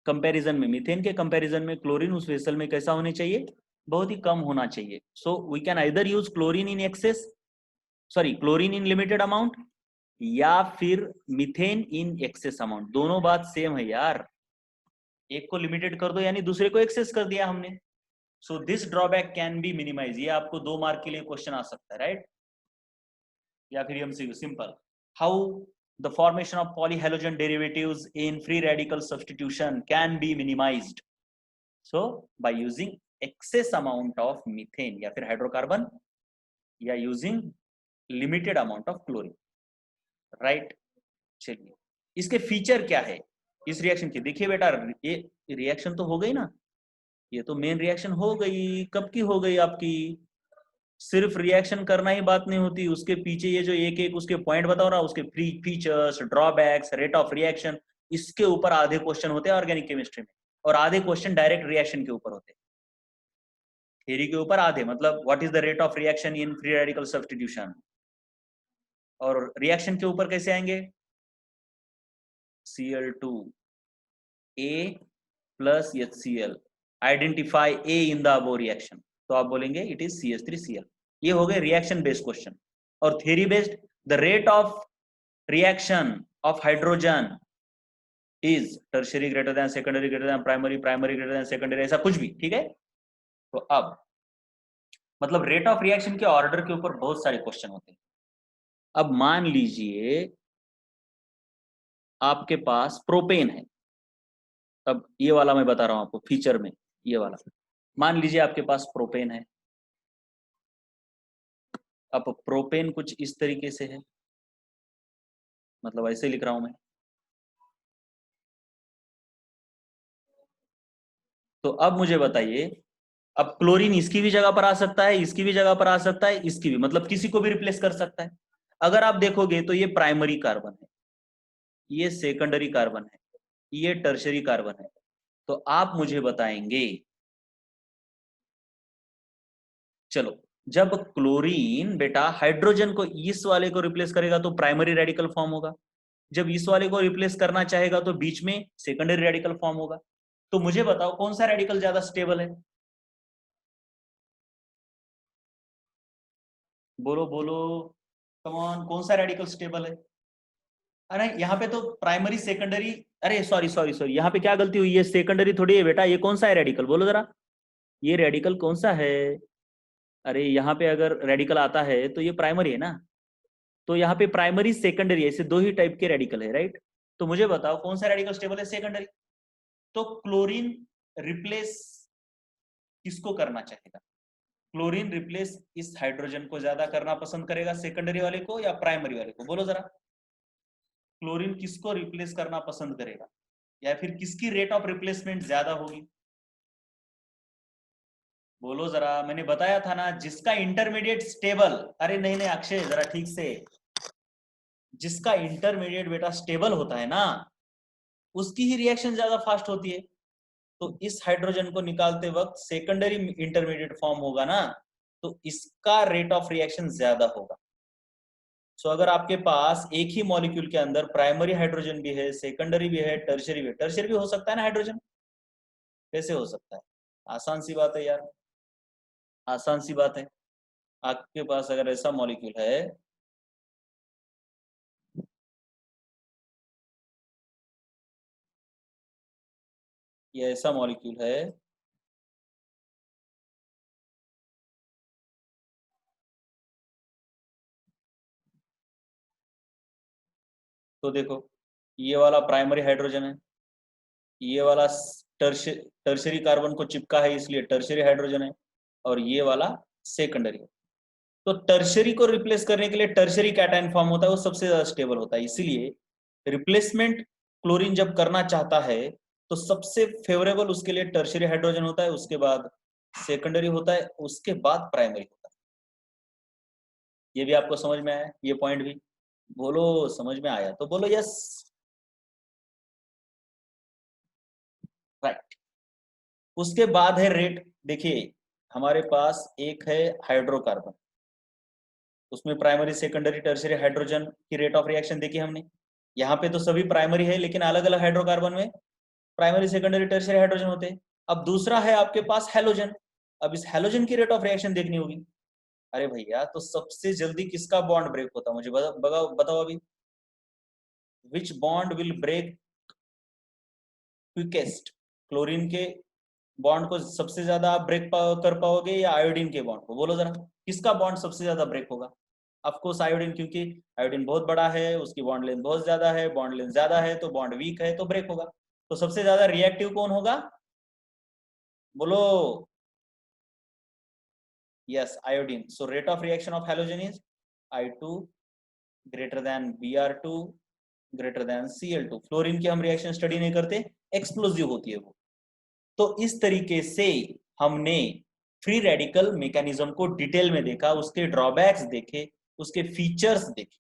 कंपैरिजन में, मीथेन के कंपैरिजन में क्लोरीन उस वेसल में कैसा होने चाहिए, बहुत ही कम होना चाहिए. So we can either use chlorine in excess, sorry chlorine in limited amount, या फिर मीथेन इन एक्सेस अमाउंट. दोनों बात सेम है यार, एक को लिमिटेड कर दो यानी दूसरे को एक्सेस कर दिया हमने. So this drawback can be minimize. ये आपको 2 मार्क के लिए क्वेश्चन आ सकता है, राइट. या फिर MCQ simple, how the formation of polyhalogen derivatives in free radical substitution can be minimized. So by using excess amount of methane या फिर हाइड्रोकार्बन, या using limited amount of chlorine, right. चलिए इसके feature क्या है इस रिएक्शन के, देखिए बेटा ये रिएक्शन तो हो गई ना, ये तो मेन रिएक्शन हो गई. कब की हो गई आपकी, सिर्फ रिएक्शन करना ही बात नहीं होती, उसके पीछे ये जो एक एक उसके पॉइंट बताओ ना, उसके features, drawbacks, rate of reaction, इसके ऊपर आधे क्वेश्चन होते हैं ऑर्गेनिक केमिस्ट्री में, और आधे क्वेश्चन डायरेक्ट रिएक्शन के ऊपर होते हैं. थ्योरी के ऊपर आधे, मतलब what is the rate of reaction in free radical substitution, और रिएक्शन के ऊपर कैसे आएंगे, Cl2A plus HCl, identify A in the above reaction, तो आप बोलेंगे इट इज CH3Cl. ये हो गए रिएक्शन बेस्ड क्वेश्चन. और theory based, the rate of reaction of hydrogen is tertiary greater than secondary greater than primary, primary greater than secondary, ऐसा कुछ भी, ठीक है. तो अब मतलब रेट ऑफ रिएक्शन के ऑर्डर के ऊपर बहुत सारे क्वेश्चन होते हैं. अब मान लीजिए आपके पास प्रोपेन है, अब ये वाला मैं बता रहा हूं आपको फीचर में, ये वाला मान लीजिए आपके पास प्रोपेन है. अब प्रोपेन कुछ इस तरीके से है, मतलब ऐसे लिख रहा हूं मैं. तो अब मुझे बताइए, अब क्लोरीन इसकी भी जगह पर आ सकता है, इसकी भी जगह पर आ सकता है, इसकी भी, मतलब किसी को भी रिप्लेस कर सकता है. अगर आप देखोगे तो ये प्राइमरी कार्बन है, ये सेकेंडरी कार्बन है, ये टर्शरी कार्बन है. तो आप मुझे बताएंगे, चलो जब क्लोरीन बेटा हाइड्रोजन को इस वाले को रिप्लेस करेगा तो प्राइमरी रेडिकल फॉर्म होगा, जब इस वाले को रिप्लेस करना चाहेगा तो बीच में सेकेंडरी रेडिकल फॉर्म होगा. तो मुझे बताओ कौन सा रेडिकल ज्यादा स्टेबल है, बोलो बोलो, कम ऑन, कौन सा रेडिकल स्टेबल है. अरे यहाँ पे तो प्राइमरी सेकेंडरी, अरे सॉरी सॉरी सॉरी, यहाँ पे क्या गलती हुई, ये सेकेंडरी थोड़ी है बेटा, ये कौन सा है रेडिकल, बोलो जरा, ये रेडिकल कौन सा है. अरे यहाँ पे अगर रेडिकल आता है तो ये प्राइमरी है ना, तो यहाँ पे प्राइमरी सेकेंडरी ऐसे दो ही टाइप के रेडिकल है, राइट. तो मुझे बताओ कौन सा रेडिकल स्टेबल है, सेकेंडरी. तो क्लोरीन रिप्लेस किसको करना चाहेगा, क्लोरीन रिप्लेस इस हाइड्रोजन को ज्यादा करना पसंद करेगा, सेकेंडरी वाले को या प्राइमरी वाले को, बोलो जरा. क्लोरीन किसको रिप्लेस करना पसंद करेगा, या फिर किसकी रेट ऑफ रिप्लेसमेंट ज्यादा होगी, बोलो जरा. मैंने बताया था ना, जिसका इंटरमीडिएट स्टेबल, अरे नहीं नहीं अक्षय जरा ठीक से, जिसका इंटरमीडिएट बेटा स्टेबल होता है ना, उसकी ही रिएक्शन ज्यादा फास्ट होती है. तो इस हाइड्रोजन को निकालते वक्त सेकेंडरी इंटरमीडिएट फॉर्म होगा ना, तो इसका रेट ऑफ रिएक्शन ज्यादा होगा. सो अगर आपके पास एक ही मॉलिक्यूल के अंदर प्राइमरी हाइड्रोजन भी है, सेकेंडरी भी है, टर्शियरी भी है, टर्शियरी भी हो सकता है ना हाइड्रोजन, कैसे हो सकता है, आसान सी बात है यार, आसान सी बात है. आपके पास अगर ऐसा मॉलिक्यूल है, ये ऐसा मॉलिक्यूल है, तो देखो ये वाला प्राइमरी हाइड्रोजन है, ये वाला टर्शियरी कार्बन को चिपका है इसलिए टर्शियरी हाइड्रोजन है, और ये वाला सेकेंडरी है. तो टर्शियरी को रिप्लेस करने के लिए टर्शियरी कैटायन फॉर्म होता है, वो सबसे ज्यादा स्टेबल होता है. इसीलिए रिप्लेसमेंट क्लोरीन जब करना चाहता है तो सबसे फेवरेबल उसके लिए टर्शियरी हाइड्रोजन होता है, उसके बाद सेकेंडरी होता है, उसके बाद प्राइमरी होता है. ये भी आपको समझ में आया, ये पॉइंट भी, बोलो समझ में आया तो बोलो यस, राइट. उसके बाद है रेट, देखिए हमारे पास एक है हाइड्रोकार्बन, उसमें प्राइमरी सेकेंडरी टर्शियरी हाइड्रोजन की रेट ऑफ रिएक्शन देखी हमने. यहाँ पे तो सभी प्राइमरी है लेकिन अलग अलग हाइड्रोकार्बन में प्राइमरी सेकेंडरी टर्शियरी हाइड्रोजन होते हैं। अब दूसरा है आपके पास हैलोजन। अब इस हैलोजन की रेट ऑफ रिएक्शन देखनी होगी। अरे भैया, तो सबसे जल्दी किसका बॉन्ड ब्रेक होता है मुझे बताओ अभी। Which bond will break quickest? Chlorine के बॉन्ड को सबसे ज्यादा आप ब्रेक कर पाओगे या आयोडीन के बॉन्ड को? बोलो जरा, किसका बॉन्ड सबसे ज्यादा ब्रेक होगा? ऑफ कोर्स आयोडीन, क्योंकि आयोडीन बहुत बड़ा है, उसकी बॉन्ड लेंथ बहुत ज्यादा है, बॉन्ड लेंथ ज्यादा है तो बॉन्ड वीक है तो ब्रेक होगा। तो सबसे ज्यादा रिएक्टिव कौन होगा? बोलो। Yes, iodine. So rate of reaction of halogen is I2 greater than Br2 greater than Cl2। Fluorine की हम रिएक्शन स्टडी नहीं करते, एक्सप्लोजिव होती है वो। तो इस तरीके से हमने फ्री रेडिकल मैकेनिज्म को डिटेल में देखा, उसके ड्रॉबैक्स देखे, उसके फीचर्स देखे।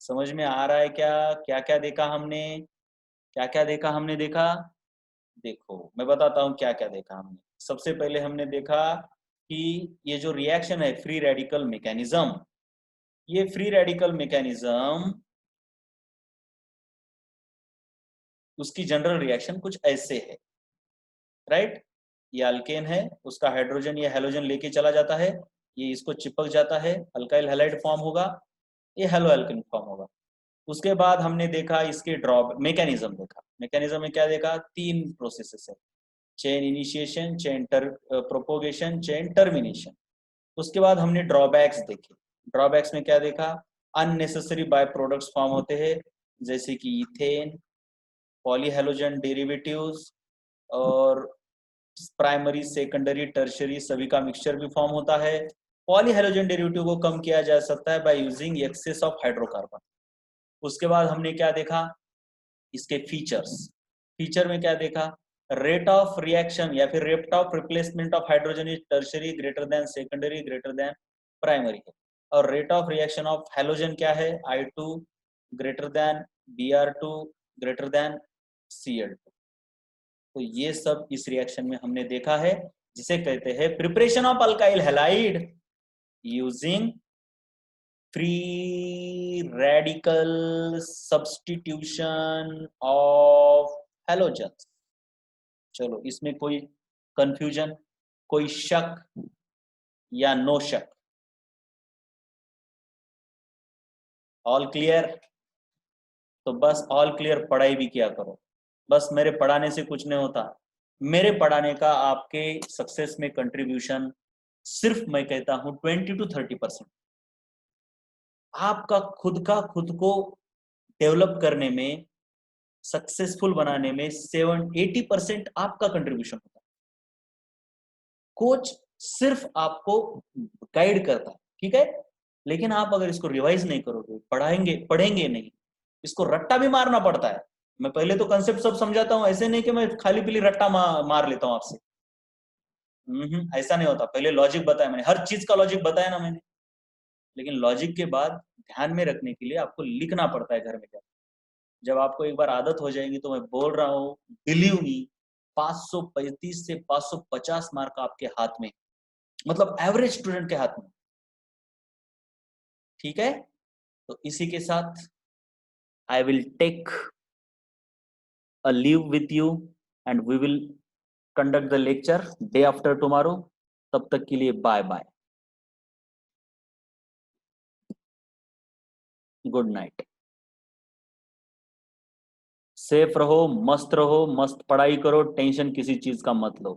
समझ में आ रहा है क्या? क्या क्या देखा हमने? क्या क्या देखा हमने? देखो मैं बताता हूं क्या क्या देखा हमने। सबसे पहले हमने देखा कि ये जो रिएक्शन है फ्री रेडिकल मैकेनिज्म, ये फ्री रेडिकल मैकेनिज्म उसकी जनरल रिएक्शन कुछ ऐसे है, राइट? ये अल्केन है, उसका हाइड्रोजन ये हैलोजन लेके चला जाता है, ये इसको चिपक जाता है, अल्काइल हैलाइड फॉर्म होगा, ये हेलो अल्केन फॉर्म होगा। उसके बाद हमने देखा इसके ड्रॉप मैकेनिज्म देखा। मैकेनिज्म में क्या देखा? 3 प्रोसेसेस है, chain initiation, chain propagation, chain termination. उसके बाद हमने ड्रॉबैक्स देखे। ड्रॉबैक्स में क्या देखा? अननेसेसरी बाय प्रोडक्ट्स फॉर्म होते हैं, जैसे कि इथेन, पॉलीहेलोजन डेरिवेटिव्स और प्राइमरी सेकेंडरी टर्शियरी सभी का मिक्सचर भी फॉर्म होता है। पॉलीहेलोजन डेरिवेटिव को कम किया जा सकता है by using excess of hydrocarbon. उसके बाद हमने क्या देखा? इसके फीचर्स। फीचर में क्या देखा? रेट ऑफ रिएक्शन या फिर rate of replacement of hydrogen is tertiary greater than secondary greater than primary है। और rate of reaction of halogen क्या है? I2 greater than Br2 greater than Cl2। तो ये सब इस रिएक्शन में हमने देखा है, जिसे कहते हैं preparation of alkyl halide using free radical substitution of halogen. चलो, इसमें कोई कंफ्यूजन, कोई शक या नो शक? All clear? तो बस ऑल क्लियर, पढ़ाई भी किया करो। बस मेरे पढ़ाने से कुछ नहीं होता। मेरे पढ़ाने का आपके सक्सेस में कंट्रीब्यूशन सिर्फ मैं कहता हूं 20 to 30%। आपका खुद को डेवलप करने में, सक्सेसफुल बनाने में 7-80% आपका कंट्रीब्यूशन होता है। कोच सिर्फ आपको गाइड करता है, ठीक है, लेकिन आप अगर इसको रिवाइज नहीं करोगे, पढ़ेंगे नहीं, इसको रट्टा भी मारना पड़ता है। मैं पहले तो कंसेप्ट सब समझाता हूं, ऐसे नहीं कि मैं खाली पीली रट्टा मार लेता हूं आपसे। ऐसा नहीं होता। पहले लॉजिक बताया मैंने, हर चीज का लॉजिक बताया ना मैंने, लेकिन लॉजिक के बाद ध्यान में रखने के लिए आपको लिखना पड़ता है घर में जाकर। जब आपको एक बार आदत हो जाएगी, तो मैं बोल रहा हूँ, बिलीव मी, 535 से 550 मार्क आपके हाथ में, मतलब एवरेज स्टूडेंट के हाथ में। ठीक है, तो इसी के साथ I will take a leave with you and we will conduct the lecture day after tomorrow. तब तक के लिए bye bye, good night. Safe रहो, मस्त पढ़ाई करो, टेंशन किसी चीज का मत लो।